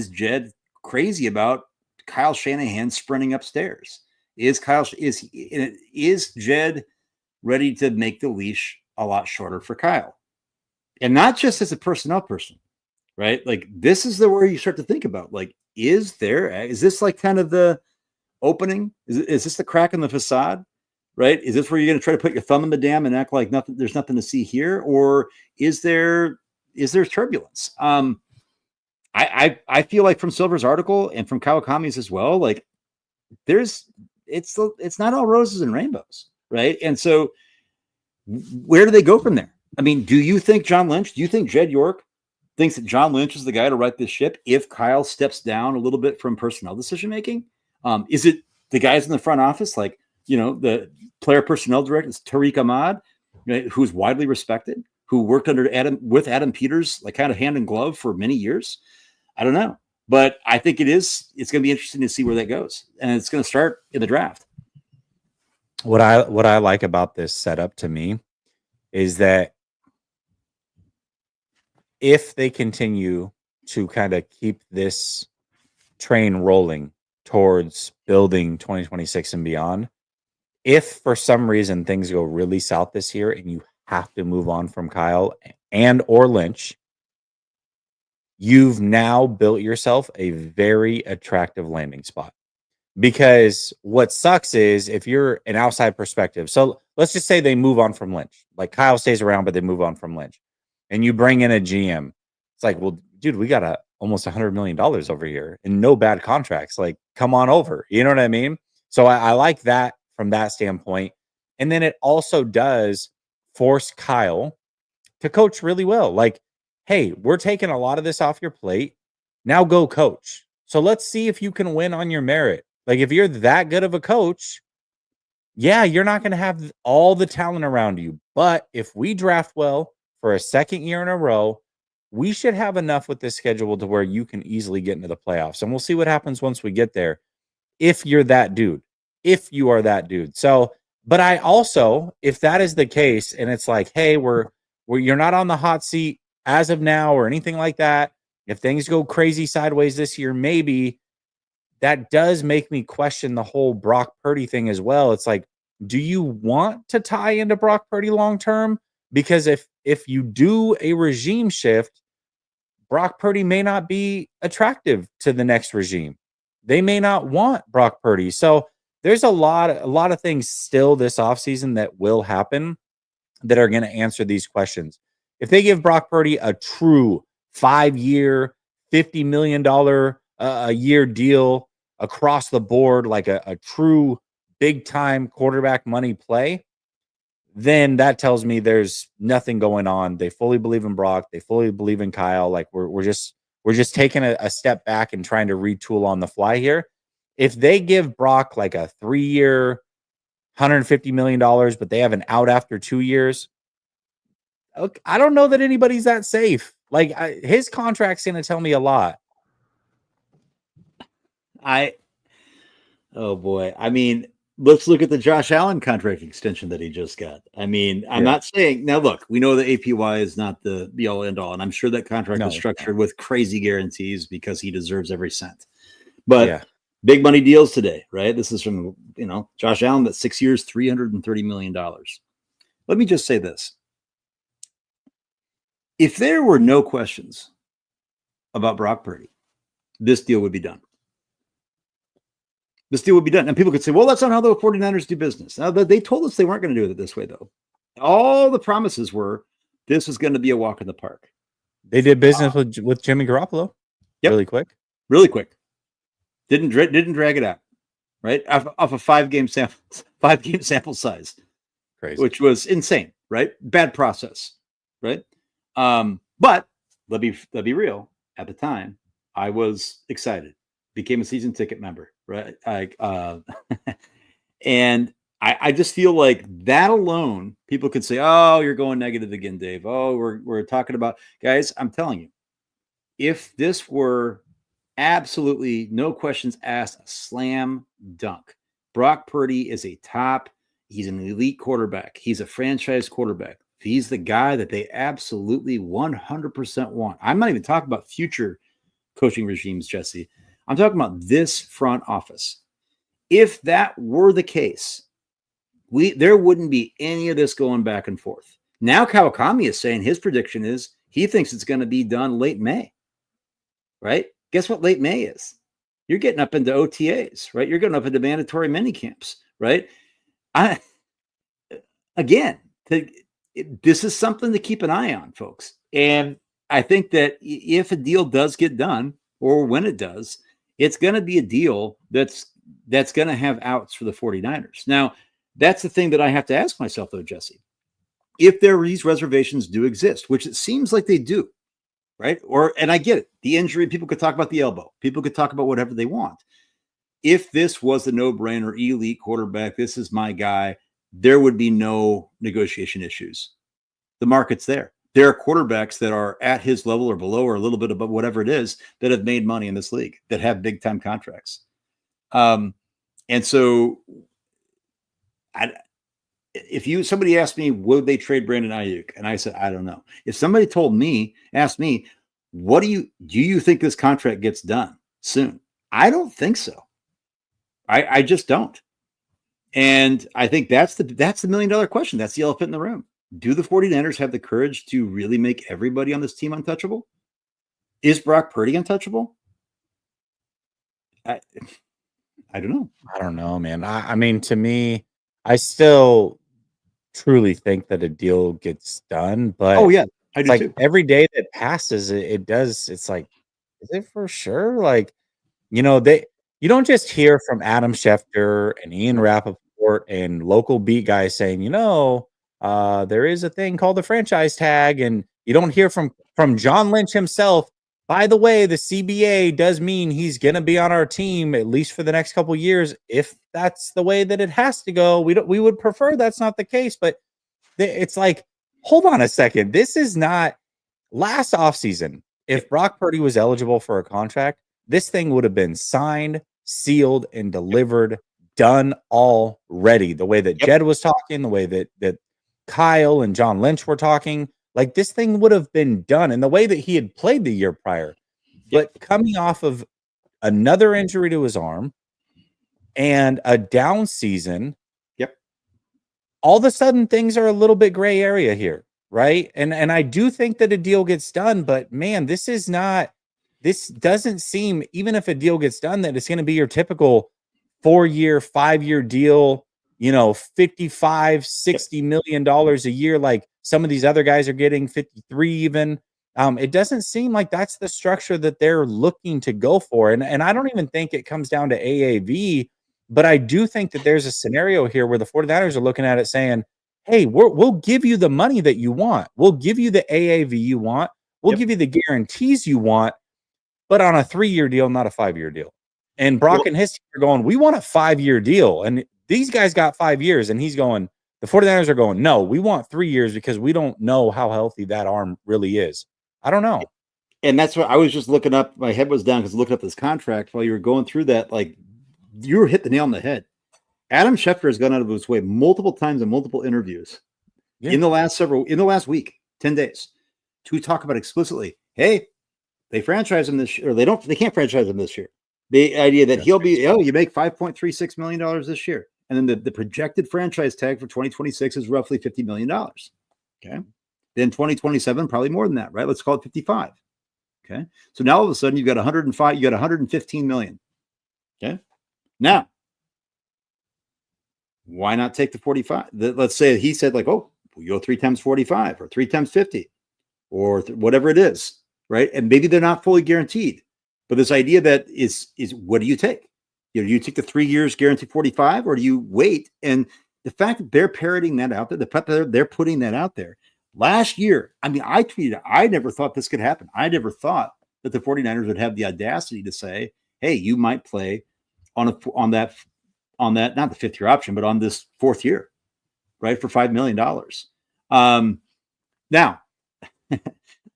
Jed crazy about Kyle Shanahan sprinting upstairs? Is Jed ready to make the leash a lot shorter for Kyle? And not just as a personnel person, right? Like, this is where you start to think about, like, is this like kind of the opening? Is this the crack in the facade? Right? Is this where you're going to try to put your thumb in the dam and act like nothing? There's nothing to see here, or is there turbulence? I feel like from Silver's article and from Kawakami's as well, like it's not all roses and rainbows, right? And so where do they go from there? I mean, do you think Jed York thinks that John Lynch is the guy to right this ship if Kyle steps down a little bit from personnel decision making? Is it the guys in the front office, like, the player personnel director is Tariq Ahmad, right, who's widely respected, who worked with Adam Peters, like kind of hand in glove for many years? I don't know, but I think it's going to be interesting to see where that goes, and it's going to start in the draft. What I like about this setup, to me, is that if they continue to kind of keep this train rolling towards building 2026 and beyond, if for some reason things go really south this year and you have to move on from Kyle and or Lynch, you've now built yourself a very attractive landing spot. Because what sucks is if you're an outside perspective, so let's just say they move on from Lynch, like Kyle stays around, but they move on from Lynch, and you bring in a GM. It's like, well, dude, we got almost $100 million over here and no bad contracts. Like, come on over. You know what I mean? So I like that from that standpoint. And then it also does force Kyle to coach really well. Like, hey, we're taking a lot of this off your plate. Now go coach. So let's see if you can win on your merit. Like, if you're that good of a coach, yeah, you're not going to have all the talent around you. But if we draft well for a second year in a row, we should have enough with this schedule to where you can easily get into the playoffs. And we'll see what happens once we get there. If you're that dude, if you are that dude. So, but I also, if that is the case, and it's like, hey, you're not on the hot seat as of now or anything like that. If things go crazy sideways this year, maybe that does make me question the whole Brock Purdy thing as well. It's like, do you want to tie into Brock Purdy long term? Because if you do a regime shift, Brock Purdy may not be attractive to the next regime. They may not want Brock Purdy. So there's a lot of things still this offseason that will happen that are going to answer these questions. If they give Brock Purdy a true 5-year, $50 million a year deal across the board, like a true big time quarterback money play, then that tells me there's nothing going on. They fully believe in Brock. They fully believe in Kyle. Like we're just taking a step back and trying to retool on the fly here. If they give Brock like a 3-year, $150 million, but they have an out after 2 years, I don't know that anybody's that safe. Like his contract's going to tell me a lot. Oh boy. I mean, let's look at the Josh Allen contract extension that he just got. I mean, I'm not saying now, look, we know the APY is not the be all end all. And I'm sure that contract is structured with crazy guarantees because he deserves every cent. But big money deals today, right? This is from, Josh Allen, that's 6 years, $330 million. Let me just say this. If there were no questions about Brock Purdy, this deal would be done. This deal would be done. And people could say, well, that's not how the 49ers do business. Now, they told us they weren't going to do it this way, though. All the promises were this was going to be a walk in the park. They did business with Jimmy Garoppolo. Yep. Really quick. Really quick. Didn't drag it out, right? Off a 5-game sample size. Crazy. Which was insane, right? Bad process, right? But let's be real. at the time, I was excited, became a season ticket member, right? And I just feel like that alone, people could say, oh, you're going negative again, Dave. Oh, we're talking about guys. I'm telling you, if this were absolutely no questions asked, a slam dunk, Brock Purdy is a top, he's an elite quarterback. He's a franchise quarterback. He's the guy that they absolutely 100% want. I'm not even talking about future coaching regimes, Jesse. I'm talking about this front office. If that were the case, there wouldn't be any of this going back and forth. Now Kawakami is saying his prediction is he thinks it's going to be done late May, right? Guess what late May is? You're getting up into OTAs, right? You're getting up into mandatory mini camps, right? This is something to keep an eye on, folks. And I think that if a deal does get done, or when it does, it's going to be a deal that's going to have outs for the 49ers. Now, that's the thing that I have to ask myself, though, Jesse. If these reservations do exist, which it seems like they do, right? And I get it. The injury, people could talk about the elbow. People could talk about whatever they want. If this was the no-brainer elite quarterback, this is my guy, there would be no negotiation issues. The market's there. There are quarterbacks that are at his level or below or a little bit above, whatever it is, that have made money in this league, that have big-time contracts. And so if somebody asked me, would they trade Brandon Ayuk? And I said, I don't know. If somebody asked me, do you think this contract gets done soon? I don't think so. I just don't. And I think that's the $1 million question. That's the elephant in the room. Do the 49ers have the courage to really make everybody on this team untouchable? Is Brock Purdy untouchable? I don't know. I don't know, man. I mean, to me, I still truly think that a deal gets done, but oh yeah, I do like too. every day that passes, it does. It's like, is it for sure? Like, you don't just hear from Adam Schefter and Ian Rappaport and local beat guys saying, there is a thing called the franchise tag, and you don't hear from John Lynch himself. By the way, the CBA does mean he's going to be on our team at least for the next couple of years. If that's the way that it has to go, we would prefer that's not the case. But it's like, hold on a second. This is not last offseason. If Brock Purdy was eligible for a contract, this thing would have been signed, sealed, and delivered, done already. The way that Jed was talking, the way that Kyle and John Lynch were talking. Like, this thing would have been done in the way that he had played the year prior. But coming off of another injury to his arm and a down season, all of a sudden things are a little bit gray area here, right? And I do think that a deal gets done, but man, this doesn't seem, even if a deal gets done, that it's going to be your typical 4-year, 5-year deal, $55-60 million a year, like some of these other guys are getting 53 even. It doesn't seem like that's the structure that they're looking to go for. And I don't even think it comes down to AAV, but I do think that there's a scenario here where the 49ers are looking at it saying, hey, we'll give you the money that you want. We'll give you the AAV you want. We'll give you the guarantees you want, but on a 3-year deal, not a 5-year deal. And Brock and his team are going, we want a 5-year deal. And these guys got 5 years, and he's going, the 49ers are going, no, we want 3 years because we don't know how healthy that arm really is. I don't know. And that's what I was just looking up. My head was down because looking up this contract while you were going through that. Like, you hit the nail on the head. Adam Schefter has gone out of his way multiple times in multiple interviews in the last week, 10 days, to talk about explicitly, hey, they franchise him this year, or they can't franchise him this year. The idea that he'll be, you make $5.36 million this year. And then the projected franchise tag for 2026 is roughly $50 million. Okay. Then 2027, probably more than that, right? Let's call it 55. Okay. So now all of a sudden you've got 105, you got 115 million. Okay. Now, why not take the 45? Let's say he said, like, oh, we go 3 times 45 or 3 times 50 or whatever it is, right? And maybe they're not fully guaranteed. But this idea that is what do you take? Do you take the 3 years guaranteed 45, or do you wait? And the fact that they're parroting that out there, the fact that they're putting that out there last year, I mean, I tweeted, I never thought this could happen. I never thought that the 49ers would have the audacity to say, hey, you might play on that, not the 5th year option, but on this 4th year, right? For $5 million. Now,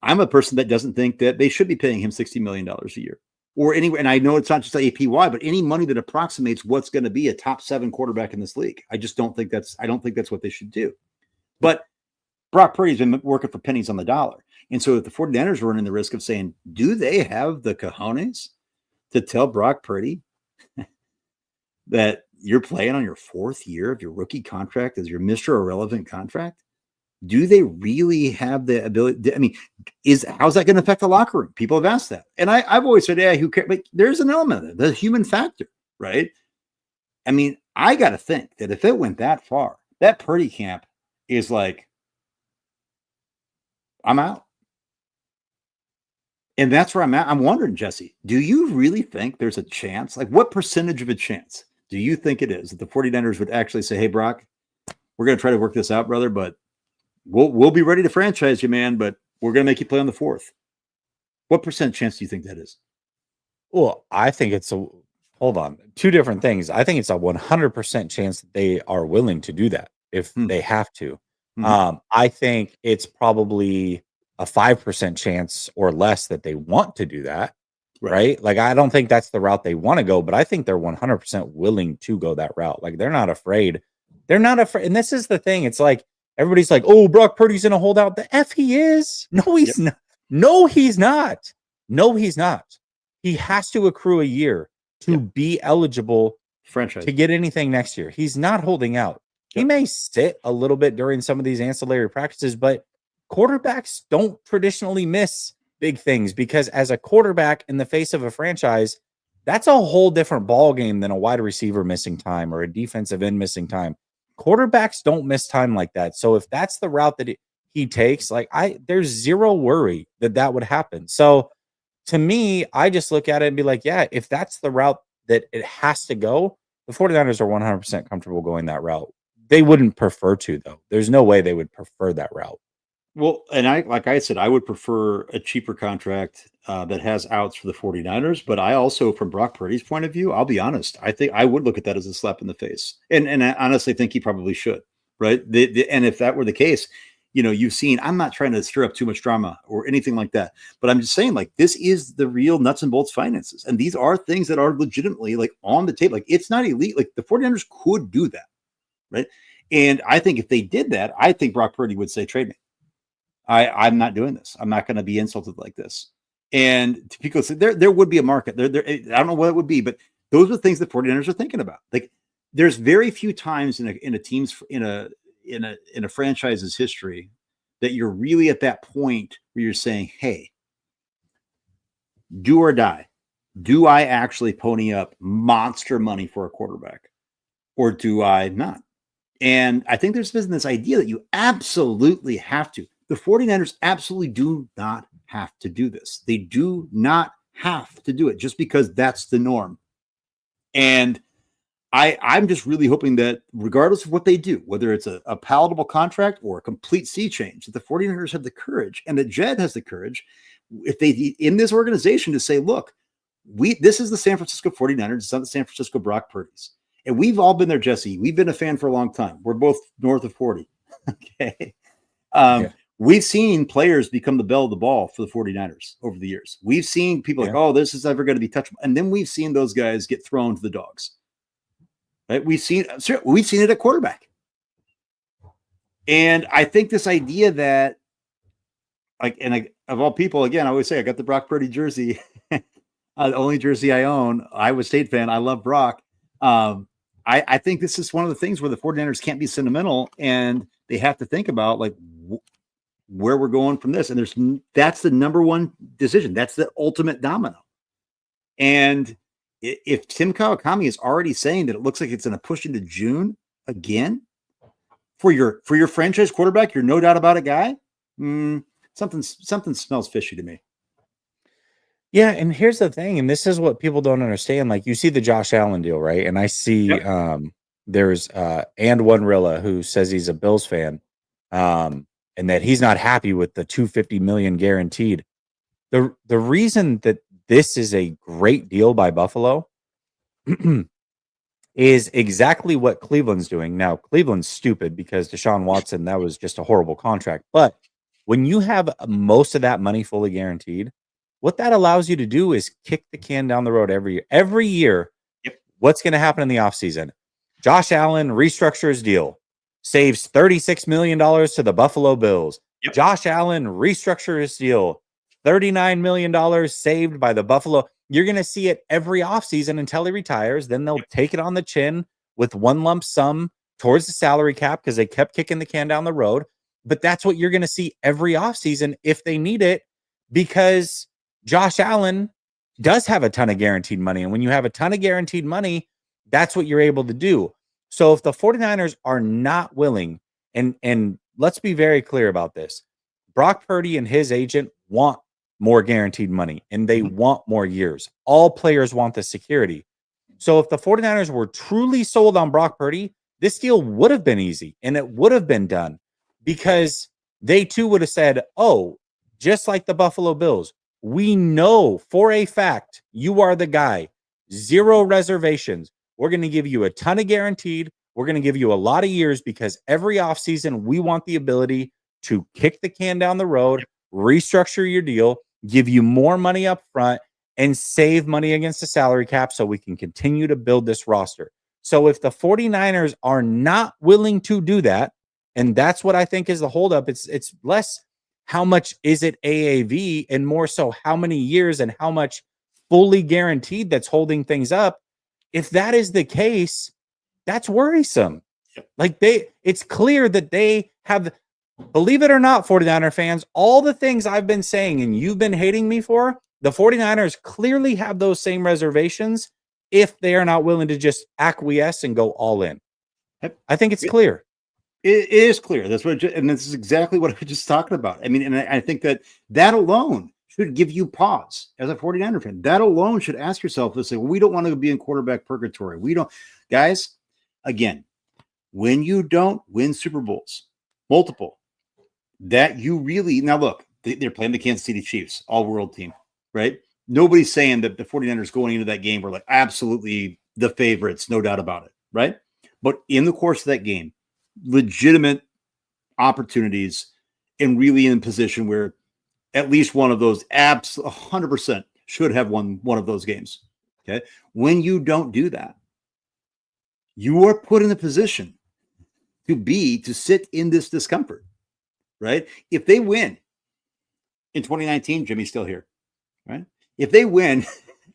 I'm a person that doesn't think that they should be paying him $60 million a year or anywhere. And I know it's not just APY, but any money that approximates what's going to be a top 7 quarterback in this league. I don't think that's what they should do. But Brock Purdy's been working for pennies on the dollar. And so if the 49ers were running the risk of saying, do they have the cojones to tell Brock Purdy that you're playing on your 4th year of your rookie contract as your Mr. Irrelevant contract? Do they really have the ability? I mean, how's that going to affect the locker room? People have asked that. And I've always said, yeah, who cares? But there's an element of it, the human factor, right? I mean, I got to think that if it went that far, that Purdy camp is like, I'm out. And that's where I'm at. I'm wondering, Jesse, do you really think there's a chance? Like, what percentage of a chance do you think it is that the 49ers would actually say, hey, Brock, we're going to try to work this out, brother, but we'll be ready to franchise you, man, but we're going to make you play on the 4th. What percent chance do you think that is? Well, I think it's hold on, 2 different things. I think it's a 100% chance that they are willing to do that if they have to. I think it's probably a 5% chance or less that they want to do that, right? Like, I don't think that's the route they want to go, but I think they're 100% willing to go that route. Like, they're not afraid. And this is the thing. It's like, everybody's like, oh, Brock Purdy's in a holdout. The F he is. No, he's not. No, he's not. No, he's not. He has to accrue a year to be eligible franchise to get anything next year. He's not holding out. He may sit a little bit during some of these ancillary practices, but quarterbacks don't traditionally miss big things because as a quarterback in the face of a franchise, that's a whole different ball game than a wide receiver missing time or a defensive end missing time. Quarterbacks don't miss time like that. So if that's the route that he takes, like there's zero worry that would happen. So to me, I just look at it and be like, yeah, if that's the route that it has to go, the 49ers are 100% comfortable going that route. They wouldn't prefer to, though. There's no way they would prefer that route. Well, and like I said, I would prefer a cheaper contract that has outs for the 49ers. But I also, from Brock Purdy's point of view, I'll be honest, I think I would look at that as a slap in the face. And I honestly think he probably should, right? And if that were the case, you've seen, I'm not trying to stir up too much drama or anything like that, but I'm just saying, like, this is the real nuts and bolts finances. And these are things that are legitimately like on the table. Like, it's not elite. Like, the 49ers could do that, right? And I think if they did that, I think Brock Purdy would say, trade me. I'm not doing this. I'm not going to be insulted like this. And to people say there would be a market there. I don't know what it would be, but those are things that 49ers are thinking about. Like, there's very few times in a team's in a franchise's history that you're really at that point where you're saying, hey, do or die. Do I actually pony up monster money for a quarterback or do I not? And I think there's been this idea that you absolutely have to. The 49ers absolutely do not have to do this. They do not have to do it just because that's the norm. And I'm just really hoping that regardless of what they do, whether it's a palatable contract or a complete sea change, that the 49ers have the courage and that Jed has the courage, if they in this organization, to say, look, this is the San Francisco 49ers. It's not the San Francisco Brock Purdy's. And we've all been there, Jesse. We've been a fan for a long time. We're both north of 40. Okay. We've seen players become the belle of the ball for the 49ers over the years. We've seen people like, oh, this is never going to be touchable. And then we've seen those guys get thrown to the dogs. Right? We've seen it at quarterback. And I think this idea that, of all people, again, I always say I got the Brock Purdy jersey, the only jersey I own. Iowa State fan. I love Brock. I think this is one of the things where the 49ers can't be sentimental and they have to think about like where we're going from this. And that's the number one decision. That's the ultimate domino. And if Tim Kawakami is already saying that it looks like it's going to push into June again for your franchise quarterback, you're no doubt about it, guy. Something smells fishy to me. Yeah, and here's the thing, and this is what people don't understand. Like, you see the Josh Allen deal, right? And I see there's and one Rilla who says he's a Bills fan, and that he's not happy with the $250 million guaranteed. The reason that this is a great deal by Buffalo is exactly what Cleveland's doing. Now, Cleveland's stupid because Deshaun Watson, that was just a horrible contract. But when you have most of that money fully guaranteed, what that allows you to do is kick the can down the road every year. Every year, Yep. what's going to happen in the offseason? Josh Allen restructures deal, saves $36 million to the Buffalo Bills. Yep. Josh Allen restructures deal, $39 million saved by the Buffalo. You're going to see it every offseason until he retires. Then they'll take it on the chin with one lump sum towards the salary cap because they kept kicking the can down the road. But that's what you're going to see every offseason if they need it, because Josh Allen does have a ton of guaranteed money. And when you have a ton of guaranteed money, that's what you're able to do. So if the 49ers are not willing, and let's be very clear about this, Brock Purdy and his agent want more guaranteed money, and they want more years. All players want the security. So if the 49ers were truly sold on Brock Purdy, this deal would have been easy and it would have been done, because they too would have said, oh, just like the Buffalo Bills, we know for a fact you are the guy. Zero reservations. We're going to give you a ton of guaranteed. We're going to give you a lot of years, because every offseason we want the ability to kick the can down the road, restructure your deal, give you more money up front, and save money against the salary cap so we can continue to build this roster. So if the 49ers are not willing to do that, and that's what I think is the holdup, it's less how much is it AAV and more so how many years and how much fully guaranteed that's holding things up. If that is the case, that's worrisome. Like it's clear that they have, believe it or not, 49er fans, all the things I've been saying and you've been hating me for, the 49ers clearly have those same reservations if they are not willing to just acquiesce and go all in. I think it's clear. It is clear. That's what, and this is exactly what I was just talking about. I mean, and I think that alone should give you pause as a 49er fan. That alone should ask yourself to say, well, we don't want to be in quarterback purgatory. We don't, guys, again, when you don't win Super Bowls, multiple, that you really, now look, they're playing the Kansas City Chiefs, all world team, right? Nobody's saying that the 49ers going into that game were like absolutely the favorites, no doubt about it, right? But in the course of that game, legitimate opportunities and really in a position where at least one of those 100% should have won one of those games. Okay. When you don't do that, you are put in a position to sit in this discomfort, right? If they win in 2019, Jimmy's still here, right? If they win,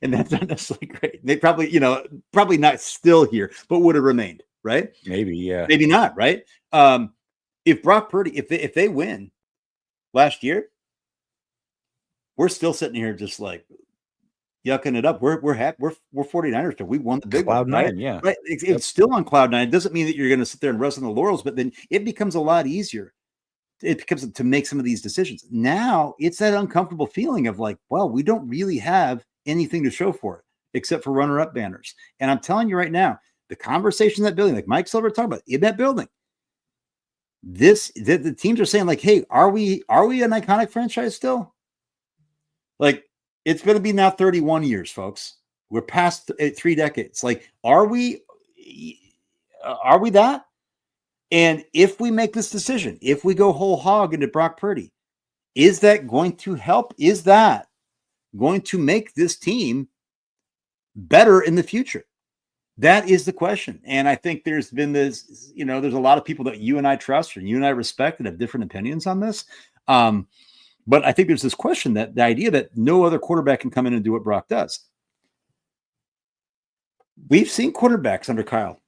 and that's not necessarily great, they probably not still here, but would have remained, right? Maybe, yeah. Maybe not, right? If Brock Purdy, if they win last year, we're still sitting here just like yucking it up. We're happy. We're 49ers. We won the big cloud one, nine, right? yeah. Right. It's still on cloud nine. It doesn't mean that you're going to sit there and rest on the laurels, but then it becomes a lot easier. It becomes to make some of these decisions. Now it's that uncomfortable feeling of like, well, we don't really have anything to show for it except for runner-up banners. And I'm telling you right now, the conversation in that building, like Mike Silver talked about, in that building, the teams are saying like, hey, are we an iconic franchise still? Like, it's going to be now 31 years, folks. We're past 3 decades. Like, are we that? And if we make this decision, if we go whole hog into Brock Purdy, is that going to help? Is that going to make this team better in the future? That is the question. And I think there's been this, there's a lot of people that you and I trust or you and I respect that have different opinions on this. But I think there's this question, that the idea that no other quarterback can come in and do what Brock does. We've seen quarterbacks under Kyle.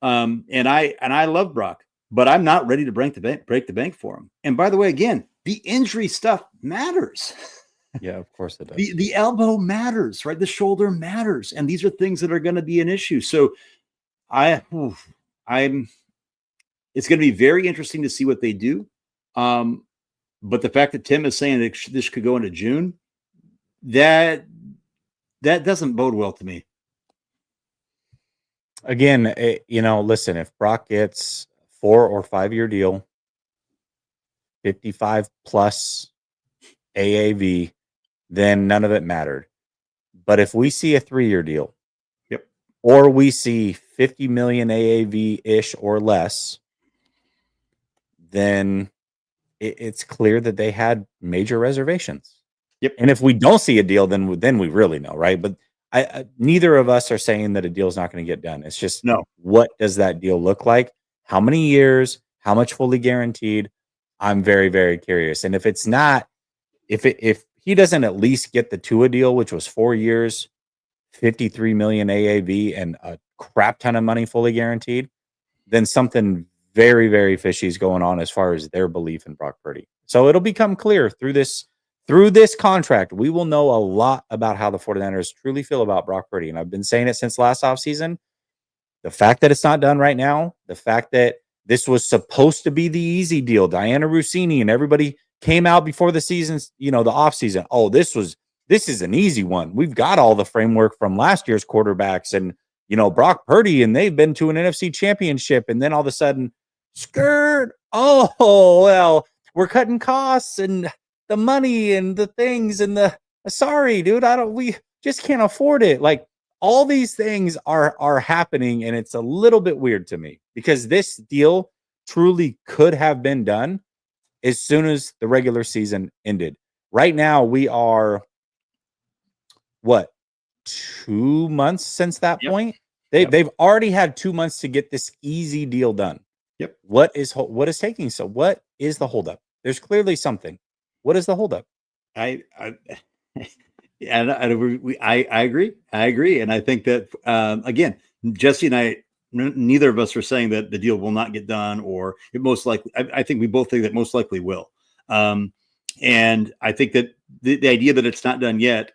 And I love Brock, but I'm not ready to break the bank for him. And by the way, again, the injury stuff matters. Yeah, of course it does. The elbow matters, right? The shoulder matters. And these are things that are going to be an issue. So it's going to be very interesting to see what they do. But the fact that Tim is saying that this could go into June, that doesn't bode well to me. Again, listen, if Brock gets 4 or 5 year deal, 55 plus AAV, then none of it mattered. But if we see a 3-year deal, Yep. or we see 50 million AAV ish or less, then it's clear that they had major reservations. Yep. And if we don't see a deal, then we really know, right? But neither of us are saying that a deal is not going to get done. It's just, No. what does that deal look like? How many years? How much fully guaranteed? I'm very, very curious. And if it's not, if he doesn't at least get the Tua deal, which was 4 years, 53 million AAV, and a crap ton of money fully guaranteed, then something very, very fishy is going on as far as their belief in Brock Purdy. So it'll become clear through this contract. We will know a lot about how the 49ers truly feel about Brock Purdy. And I've been saying it since last offseason. The fact that it's not done right now, the fact that this was supposed to be the easy deal, Diana Rossini and everybody came out before the season's, the offseason. Oh, this is an easy one. We've got all the framework from last year's quarterbacks and, Brock Purdy, and they've been to an NFC championship. And then all of a sudden, skirt. Oh, well, we're cutting costs and the money and the things and sorry, dude, we just can't afford it. Like, all these things are happening, and it's a little bit weird to me because this deal truly could have been done as soon as the regular season ended. Right now, we are, 2 months since that point? They've already had 2 months to get this easy deal done. Yep. taking? So what is the holdup? There's clearly something. What is the holdup? I agree. I agree. And I think that, again, Jesse and I, neither of us are saying that the deal will not get done, or it most likely, I think we both think that most likely will. And I think that the idea that it's not done yet,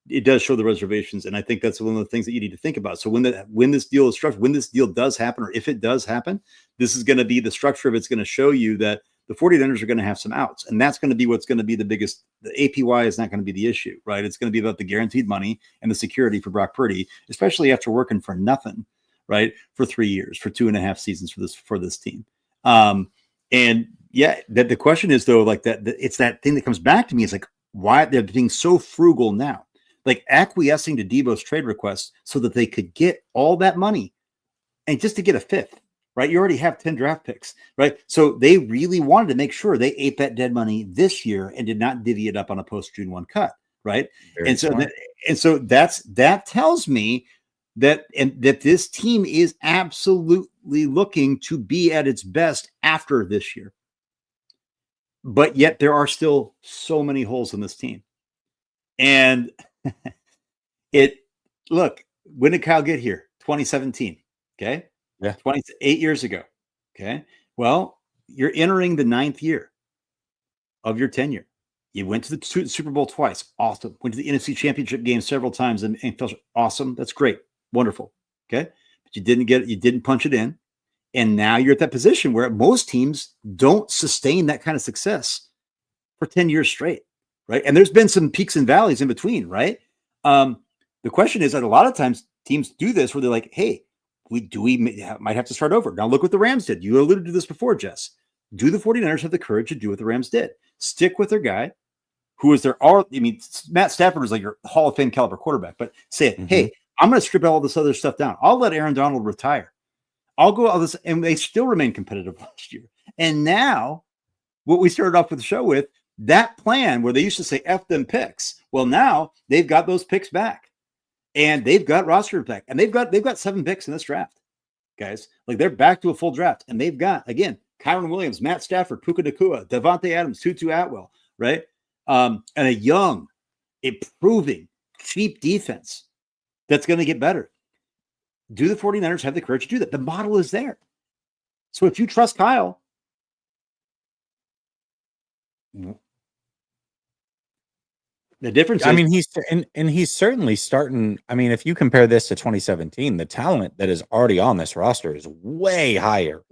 it does show the reservations. And I think that's one of the things that you need to think about. So when this deal is structured, when this deal does happen, or if it does happen, this is going to be the structure of it's going to show you that the 49ers are going to have some outs. And that's going to be what's going to be the biggest. The APY is not going to be the issue, right? It's going to be about the guaranteed money and the security for Brock Purdy, especially after working for nothing, right? For 3 years, for 2.5 seasons for this team. And yeah, that the question is though, like that it's that thing that comes back to me. It's like, why they're being so frugal now, like acquiescing to Debo's trade requests so that they could get all that money and just to get a fifth. Right. You already have 10 draft picks. Right. So they really wanted to make sure they ate that dead money this year and did not divvy it up on a post June 1 cut. Right. And so that tells me that this team is absolutely looking to be at its best after this year. But yet there are still so many holes in this team. And look, when did Kyle get here? 2017. Okay. Yeah. 28 years ago. Okay. Well, you're entering the 9th year of your tenure. You went to the Super Bowl twice. Awesome. Went to the NFC Championship game several times and felt awesome. That's great. Wonderful. Okay. But you didn't punch it in. And now you're at that position where most teams don't sustain that kind of success for 10 years straight. Right. And there's been some peaks and valleys in between. Right. The question is that a lot of times teams do this where they're like, hey, we might have to start over. Now look what the Rams did. You alluded to this before, Jess. Do the 49ers have the courage to do what the Rams did? Stick with their guy who is Matt Stafford was like your Hall of Fame caliber quarterback, but say, hey, I'm going to strip all this other stuff down. I'll let Aaron Donald retire. I'll go all this, and they still remain competitive last year. And now what we started off with the show with, that plan where they used to say F them picks. Well, now they've got those picks back. And they've got roster back, and they've got 7 picks in this draft, guys. Like they're back to a full draft, and they've got again Kyron Williams, Matt Stafford, Puka Nacua, Devontae Adams, Tutu Atwell, right? And a young, improving, cheap defense that's going to get better. Do the 49ers have the courage to do that? The model is there. So if you trust Kyle, the difference is, I mean, he's certainly starting. I mean, if you compare this to 2017, the talent that is already on this roster is way higher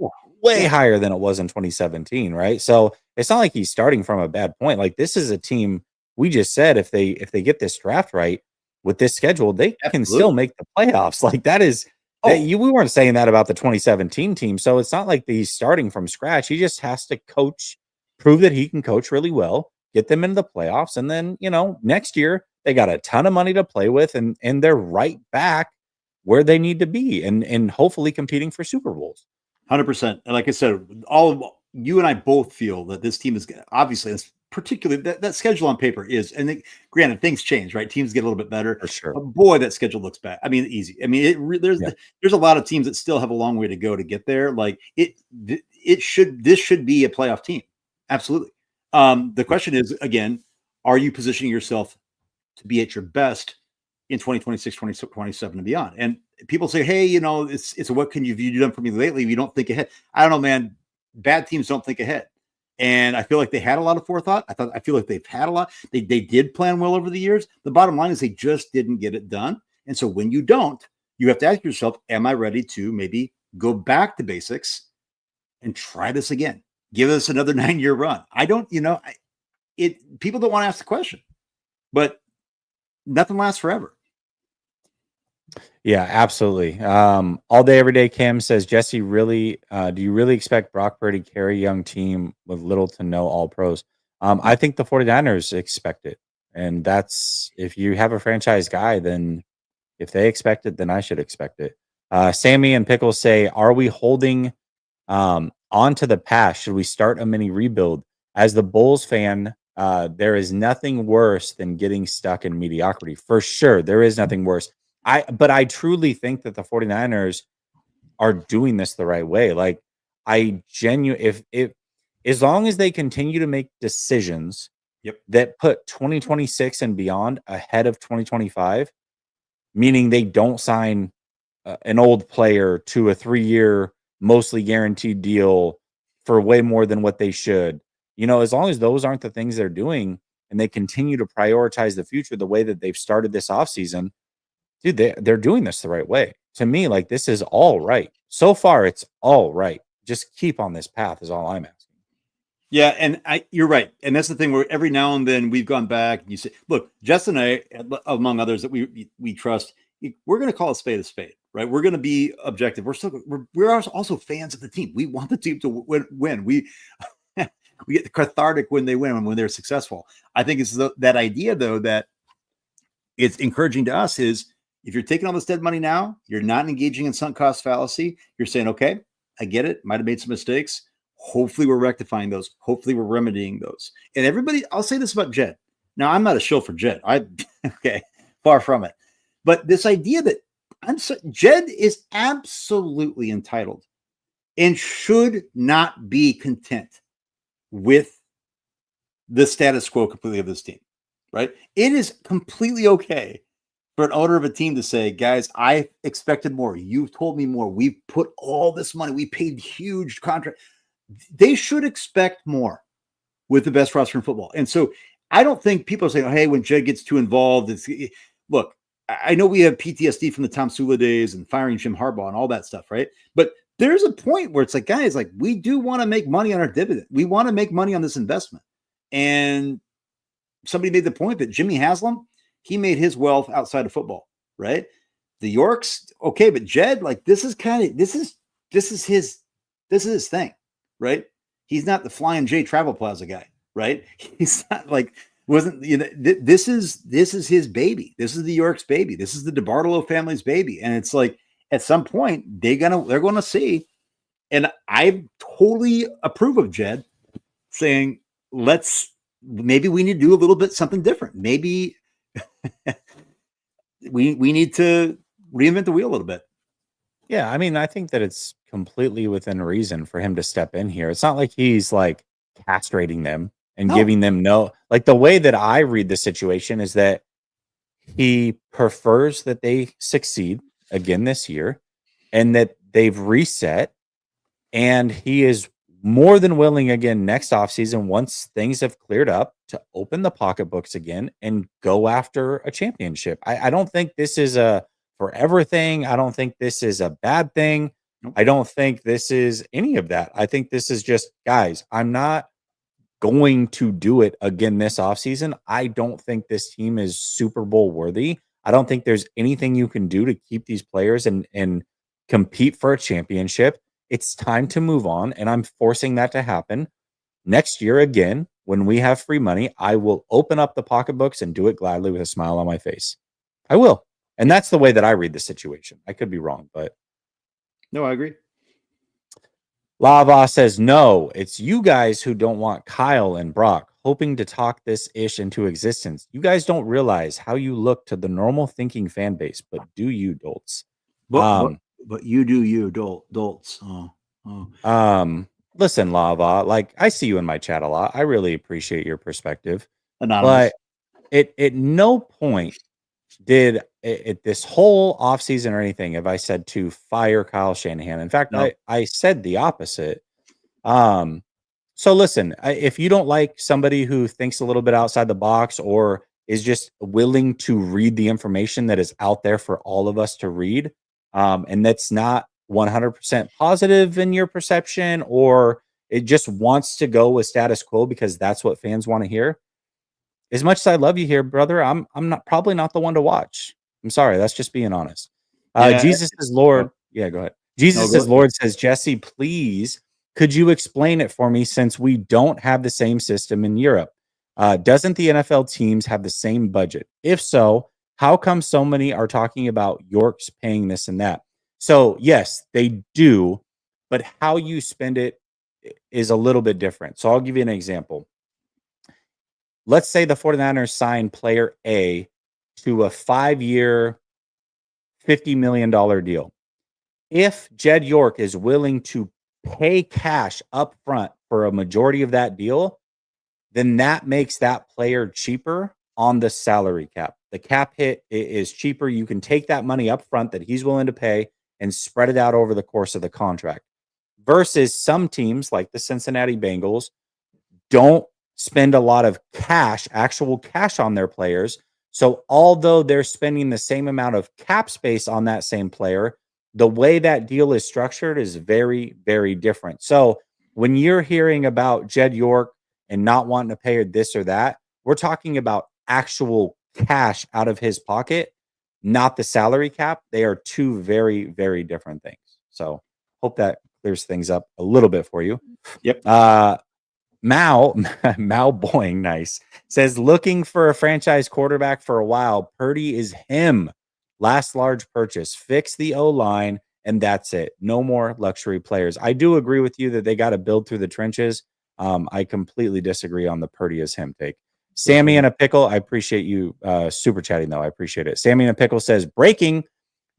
than it was in 2017, right? So it's not like he's starting from a bad point. Like this is a team, we just said if they get this draft right with this schedule, they can still make the playoffs. Like that is we weren't saying that about the 2017 team. So it's not like he's starting from scratch. He just has to coach, prove that he can coach really well, get them into the playoffs, and then, next year they got a ton of money to play with, and they're right back where they need to be, and hopefully competing for Super Bowls. 100%. And like I said, all of you and I both feel that this team is obviously, particularly that schedule on paper is, and granted, things change, right? Teams get a little bit better. For sure. But boy, that schedule looks bad. I mean, easy. I mean, there's a lot of teams that still have a long way to go to get there. Like this should be a playoff team. Absolutely. The question is, again, are you positioning yourself to be at your best in 2026, 2027 and beyond? And people say, hey, it's what can you done for me lately? You don't think ahead. I don't know, man. Bad teams don't think ahead. And I feel like they had a lot of forethought. I feel like they've had a lot. They did plan well over the years. The bottom line is they just didn't get it done. And so when you don't, you have to ask yourself, am I ready to maybe go back to basics and try this again? Give us another 9-year run. I don't, people don't want to ask the question, but nothing lasts forever. Yeah, absolutely. All day, every day. Cam says, Jesse, really, do you really expect Brock Purdy to carry a young team with little to no all pros? I think the 49ers expect it. And that's, if you have a franchise guy, then if they expect it, then I should expect it. Sammy and Pickles say, are we holding on to the past? Should we start a mini rebuild? As the Bulls fan, there is nothing worse than getting stuck in mediocrity. For sure, there is nothing worse. But I truly think that the 49ers are doing this the right way. Like, if as long as they continue to make decisions that put 2026 and beyond ahead of 2025, meaning they don't sign an old player to a 3-year, mostly guaranteed deal for way more than what they should, as long as those aren't the things they're doing and they continue to prioritize the future the way that they've started this offseason, dude, they're doing this the right way. To me, like, this is all right. So far, it's all right. Just keep on this path is all I'm asking. Yeah, and you're right. And that's the thing where every now and then we've gone back and you say, look, Justin and I, among others that we trust, we're going to call a spade, right? We're going to be objective. We're also fans of the team. We want the team to win. We get cathartic when they win and when they're successful. I think it's that idea, though, that it's encouraging to us is, if you're taking all this dead money now, you're not engaging in sunk cost fallacy. You're saying, okay, I get it. Might have made some mistakes. Hopefully we're rectifying those. Hopefully we're remedying those. And everybody, I'll say this about Jed. Now, I'm not a shill for Jed. Okay, far from it. But this idea that Jed is absolutely entitled and should not be content with the status quo completely of this team, right? It is completely okay for an owner of a team to say, guys, I expected more. You've told me more. We've put all this money. We paid huge contract. They should expect more with the best roster in football. And so I don't think people are saying, oh, hey, when Jed gets too involved, look, I know we have PTSD from the Tom Sula days and firing Jim Harbaugh and all that stuff, right? But there's a point where it's like, guys, like, we do want to make money on our dividend. We want to make money on this investment. And somebody made the point that Jimmy Haslam, he made his wealth outside of football, right? The Yorks, okay, but Jed, like, this is his thing, right? He's not the Flying J Travel Plaza guy, right? He's not like, this is his baby. This is the Yorks baby. This is the DeBartolo family's baby. And it's like, at some point they're going to see, and I totally approve of Jed saying, maybe we need to do a little bit something different. Maybe we need to reinvent the wheel a little bit. Yeah, I mean, I think that it's completely within reason for him to step in here. It's not like he's like castrating them and giving them like, the way that I read the situation is that he prefers that they succeed again this year and that they've reset, and he is more than willing again next offseason, once things have cleared up, to open the pocketbooks again and go after a championship. I don't think this is a forever thing. I don't think this is a bad thing. Nope. I don't think this is any of that. I think this is just, guys, I'm not going to do it again this offseason. I don't think this team is Super Bowl worthy. I don't think there's anything you can do to keep these players and compete for a championship. It's time to move on, and I'm forcing that to happen next year again. when we have free money, I will open up the pocketbooks and do it gladly with a smile on my face. I will. And that's the way that I read the situation. I could be wrong, but No, I agree. Lava says, no, it's you guys who don't want Kyle and Brock, hoping to talk this ish into existence. You guys don't realize how you look to the normal thinking fan base, but do you, dolts? But you do you, dolts. Listen, Lava, like I see you in my chat a lot. I really appreciate your perspective. Anonymous. But at no point did it this whole offseason or anything have I said to fire Kyle Shanahan. In fact, No. I said the opposite. So listen, if you don't like somebody who thinks a little bit outside the box or is just willing to read the information that is out there for all of us to read, and that's not 100% positive in your perception, or it just wants to go with status quo because that's what fans want to hear. As much as I love you here, brother, I'm not probably not the one to watch. I'm sorry. That's just being honest. Jesus is Lord. Yeah, go ahead. Jesus is Lord says, Jesse, please, could you explain it for me since we don't have the same system in Europe? Doesn't the NFL teams have the same budget? If so, how come so many are talking about York's paying this and that? So, yes, they do, but how you spend it is a little bit different. So I'll give you an example. Let's say the 49ers sign player A to a 5-year, $50 million deal. If Jed York is willing to pay cash up front for a majority of that deal, then that makes that player cheaper on the salary cap. The cap hit is cheaper. You can take that money up front that he's willing to pay and spread it out over the course of the contract. Versus some teams like the Cincinnati Bengals don't spend a lot of cash, actual cash on their players. So although they're spending the same amount of cap space on that same player, the way that deal is structured is very, very different. So when you're hearing about Jed York and not wanting to pay this or that, we're talking about actual cash out of his pocket, not the salary cap. They are two very, very different things. So hope that clears things up a little bit for you. Yep. Mao Boing, nice, says looking for a franchise quarterback for a while. Purdy is him. Last large purchase. Fix the O-line, and that's it. No more luxury players. I do agree with you that they got to build through the trenches. I completely disagree on the Purdy is him take. Sammy and a Pickle, I appreciate you super chatting, though. I appreciate it. Sammy and a Pickle says, breaking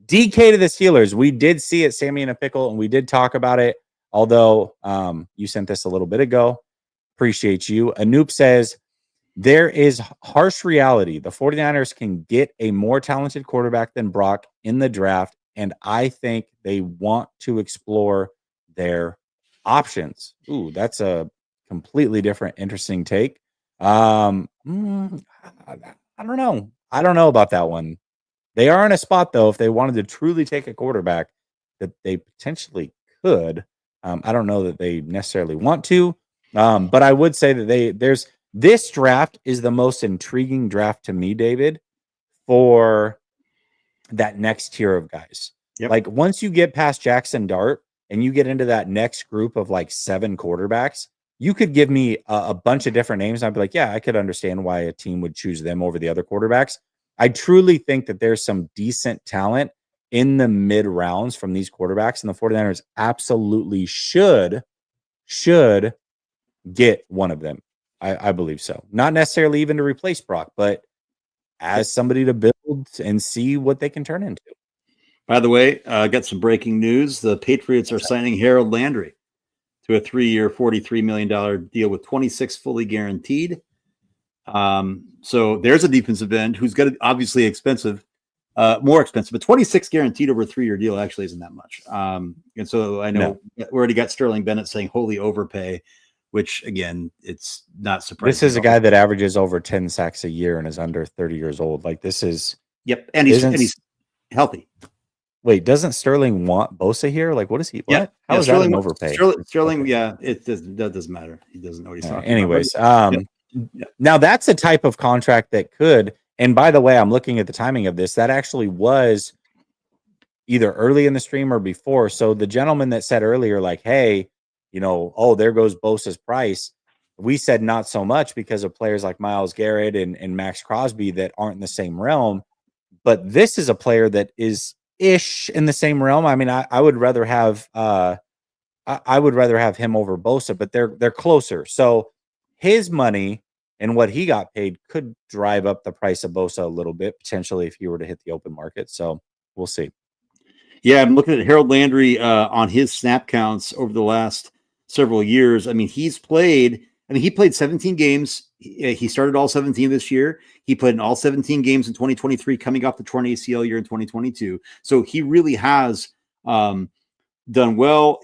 DK to the Steelers. We did see it, Sammy and a Pickle, and we did talk about it, although you sent this a little bit ago. Appreciate you. Anoop says, there is harsh reality. The 49ers can get a more talented quarterback than Brock in the draft, and I think they want to explore their options. Ooh, that's a completely different, interesting take. I don't know. I don't know about that one. They are in a spot, though, if they wanted to truly take a quarterback, that they potentially could. I don't know that they necessarily want to. But I would say that this draft is the most intriguing draft to me, David, for that next tier of guys. Yep. Like once you get past Jackson Dart and you get into that next group of like 7 quarterbacks, you could give me a bunch of different names. I'd be like, yeah, I could understand why a team would choose them over the other quarterbacks. I truly think that there's some decent talent in the mid rounds from these quarterbacks, and the 49ers absolutely should get one of them. I believe so. Not necessarily even to replace Brock, but as somebody to build and see what they can turn into. By the way, I got some breaking news. The Patriots are signing Harold Landry to a 3-year, $43 million deal with 26 fully guaranteed. So there's a defensive end who's got obviously expensive, more expensive, but 26 guaranteed over a 3-year deal actually isn't that much. And so I know we already got Sterling Bennett saying holy overpay, which again, it's not surprising. This is a guy that averages over 10 sacks a year and is under 30 years old. Like this is. Yep. And he's healthy. Wait, doesn't Sterling want Bosa here? Like, what is he? What? Yeah. How is that an overpay? Sterling, okay. Yeah, that doesn't matter. He doesn't know what he's talking anyways, about. Now that's a type of contract that could, and by the way, I'm looking at the timing of this. That actually was either early in the stream or before. So the gentleman that said earlier, like, hey, there goes Bosa's price. We said not so much because of players like Myles Garrett and Max Crosby that aren't in the same realm. But this is a player that is ish in the same realm. I mean, I would rather have I would rather have him over Bosa, but they're closer. So his money and what he got paid could drive up the price of Bosa a little bit potentially if he were to hit the open market. So we'll see. Yeah, I'm looking at Harold Landry on his snap counts over the last several years. I mean, he played 17 games. He started all 17 this year. He played in all 17 games in 2023, coming off the torn ACL year in 2022. So he really has done well.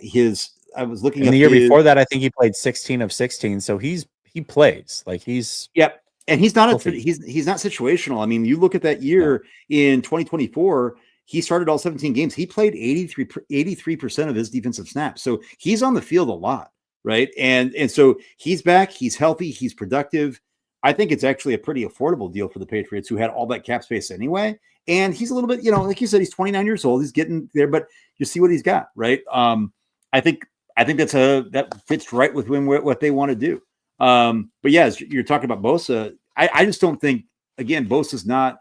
I was looking in at the year before that, I think he played 16 of 16. So he plays like he's yep. And he's not healthy. he's not situational. I mean, you look at that year in 2024, he started all 17 games. He played 83% of his defensive snaps. So he's on the field a lot, right? And so he's back, he's healthy, he's productive. I think it's actually a pretty affordable deal for the Patriots, who had all that cap space anyway. And he's a little bit, like you said, he's 29 years old. He's getting there, but you see what he's got, right? I think that fits right with what they want to do. But yeah, as you're talking about Bosa, I just don't think, again, Bosa's not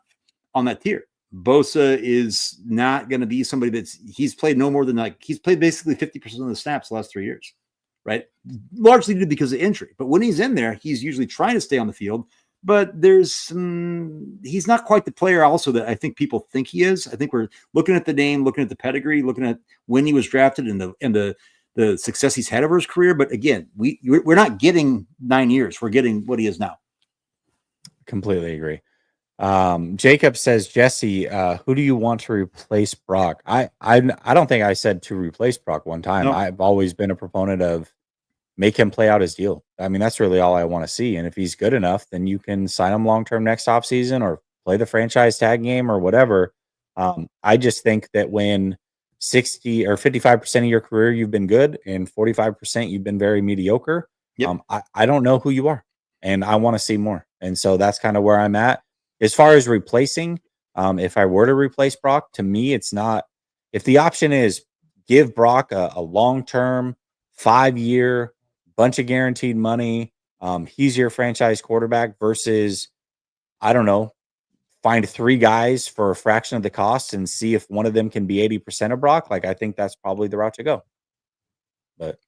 on that tier. Bosa is not going to be somebody he's played no more than he's played basically 50% of the snaps the last 3 years, right? Largely due because of injury. But when he's in there, he's usually trying to stay on the field. But he's not quite the player also that I think people think he is. I think we're looking at the name, looking at the pedigree, looking at when he was drafted and the success he's had over his career. But again, we're not getting 9 years. We're getting what he is now. Completely agree. Jacob says, Jesse, who do you want to replace Brock? I don't think I said to replace Brock one time. No. I've always been a proponent of make him play out his deal. I mean, that's really all I want to see. And if he's good enough, then you can sign him long-term next offseason or play the franchise tag game or whatever. I just think that when 60 or 55% of your career you've been good and 45% you've been very mediocre, yep. I don't know who you are and I want to see more. And so that's kind of where I'm at. As far as replacing, if I were to replace Brock, to me, it's not. If the option is give Brock a long-term 5-year bunch of guaranteed money, he's your franchise quarterback versus, I don't know, find 3 guys for a fraction of the cost and see if one of them can be 80% of Brock. Like, I think that's probably the route to go. But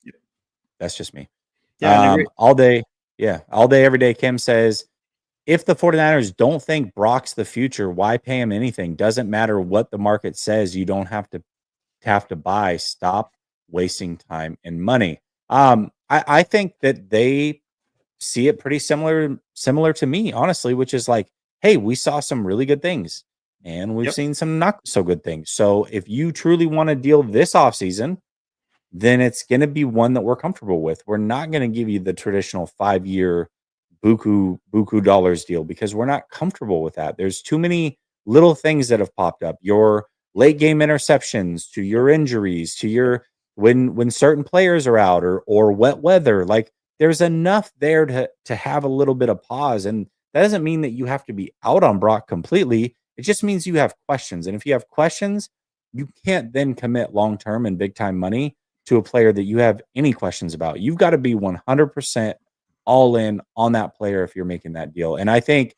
that's just me. Yeah, all day, every day. Kim says, if the 49ers don't think Brock's the future, why pay him anything? Doesn't matter what the market says. You don't have to buy. Stop wasting time and money. I think that they see it pretty similar to me, honestly, which is like, hey, we saw some really good things and we've seen some not so good things. So if you truly want to deal this offseason, then it's going to be one that we're comfortable with. We're not going to give you the traditional 5-year buku dollars deal because we're not comfortable with that. There's too many little things that have popped up. Your late game interceptions, to your injuries, to your when certain players are out or wet weather. Like, there's enough there to have a little bit of pause. And that doesn't mean that you have to be out on Brock completely. It just means you have questions. And if you have questions, you can't then commit long-term and big-time money to a player that you have any questions about. You've got to be 100% all in on that player if you're making that deal. And I think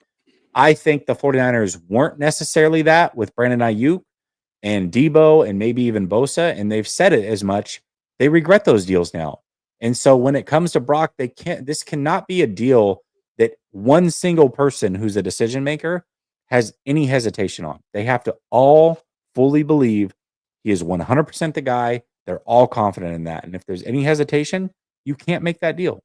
the 49ers weren't necessarily that with Brandon Ayuk and Debo and maybe even Bosa, and they've said it as much. They regret those deals now. And so when it comes to Brock, this cannot be a deal that one single person who's a decision maker has any hesitation on. They have to all fully believe he is 100% the guy. They're all confident in that. And if there's any hesitation, you can't make that deal.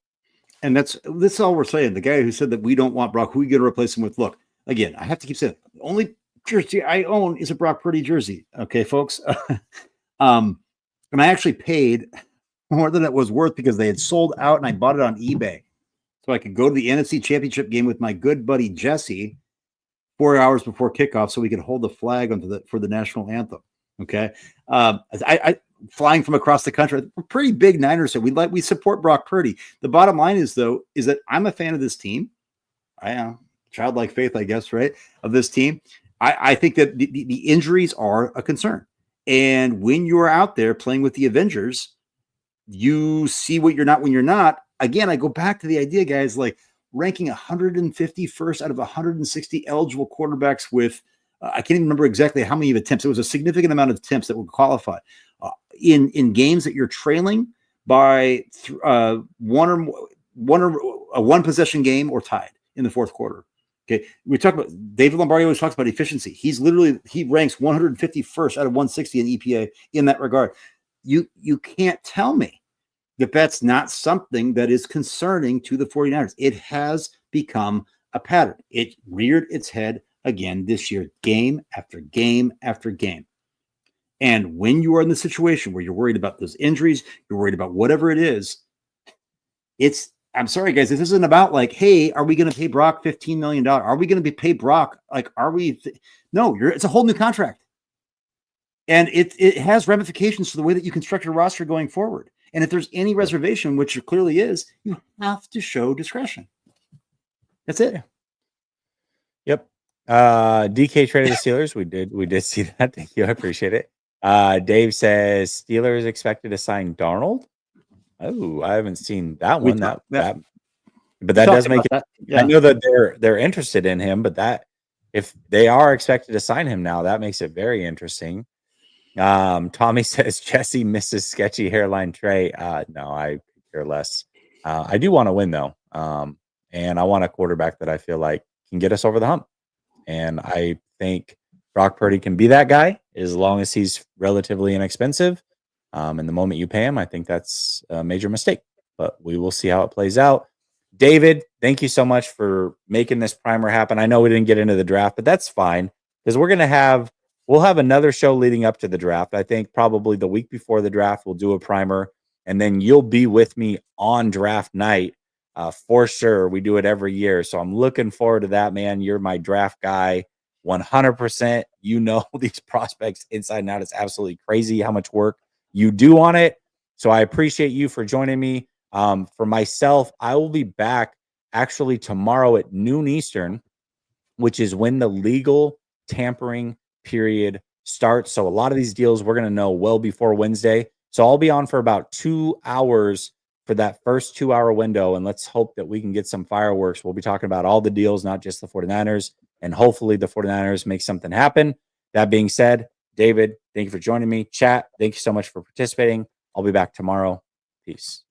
And that's all we're saying. The guy who said that we don't want Brock, who are we going to replace him with? Look, again, I have to keep saying it. The only jersey I own is a Brock Purdy jersey. Okay, folks. And I actually paid more than it was worth because they had sold out and I bought it on eBay. So I could go to the NFC Championship game with my good buddy Jesse 4 hours before kickoff so we could hold the flag for the national anthem. Okay. I flying from across the country. We're pretty big Niners, so we support Brock Purdy. The bottom line is that I'm a fan of this team. I am childlike faith, I guess, right? Of this team. I think that the injuries are a concern. And when you're out there playing with the Avengers, you see what you're not when you're not. again, I go back to the idea, guys, like ranking 151st out of 160 eligible quarterbacks with, I can't even remember exactly how many attempts. It was a significant amount of attempts that would qualify in games that you're trailing by one possession game or tied in the fourth quarter. Okay, we talk about David Lombardi always talks about efficiency. He ranks 151st out of 160 in EPA in that regard. You can't tell me that that's not something that is concerning to the 49ers. It has become a pattern. It reared its head again this year, game after game after game. And when you are in the situation where you're worried about those injuries, you're worried about whatever it is, I'm sorry, guys, this isn't about like, hey, are we going to pay Brock $15 million? Are we going to pay Brock? Like, are we? No, it's a whole new contract. And it has ramifications to the way that you construct your roster going forward. And if there's any reservation, which there clearly is, you have to show discretion. That's it. Yep. DK traded the Steelers. We did see that. Thank you. I appreciate it. Dave says Steelers expected to sign Darnold. Oh, I haven't seen that one. But that does make it. That. Yeah. I know that they're interested in him, but that if they are expected to sign him now, that makes it very interesting. Tommy says Jesse misses sketchy hairline Trey. No, I could care less. I do want to win though. And I want a quarterback that I feel like can get us over the hump. And I think Brock Purdy can be that guy as long as he's relatively inexpensive. And the moment you pay him, I think that's a major mistake. But we will see how it plays out. David, thank you so much for making this primer happen. I know we didn't get into the draft, but that's fine because we'll have another show leading up to the draft. I think probably the week before the draft, we'll do a primer, and then you'll be with me on draft night for sure. We do it every year. So I'm looking forward to that, man. You're my draft guy. 100%. You know these prospects inside and out. It's absolutely crazy how much work you do on it. So I appreciate you for joining me. For myself, I will be back actually tomorrow at noon Eastern, which is when the legal tampering period starts. So a lot of these deals we're going to know well before Wednesday. So I'll be on for about 2 hours for that first 2-hour window. And let's hope that we can get some fireworks. We'll be talking about all the deals, not just the 49ers. And hopefully the 49ers make something happen. That being said, David, thank you for joining me. Chat, thank you so much for participating. I'll be back tomorrow. Peace.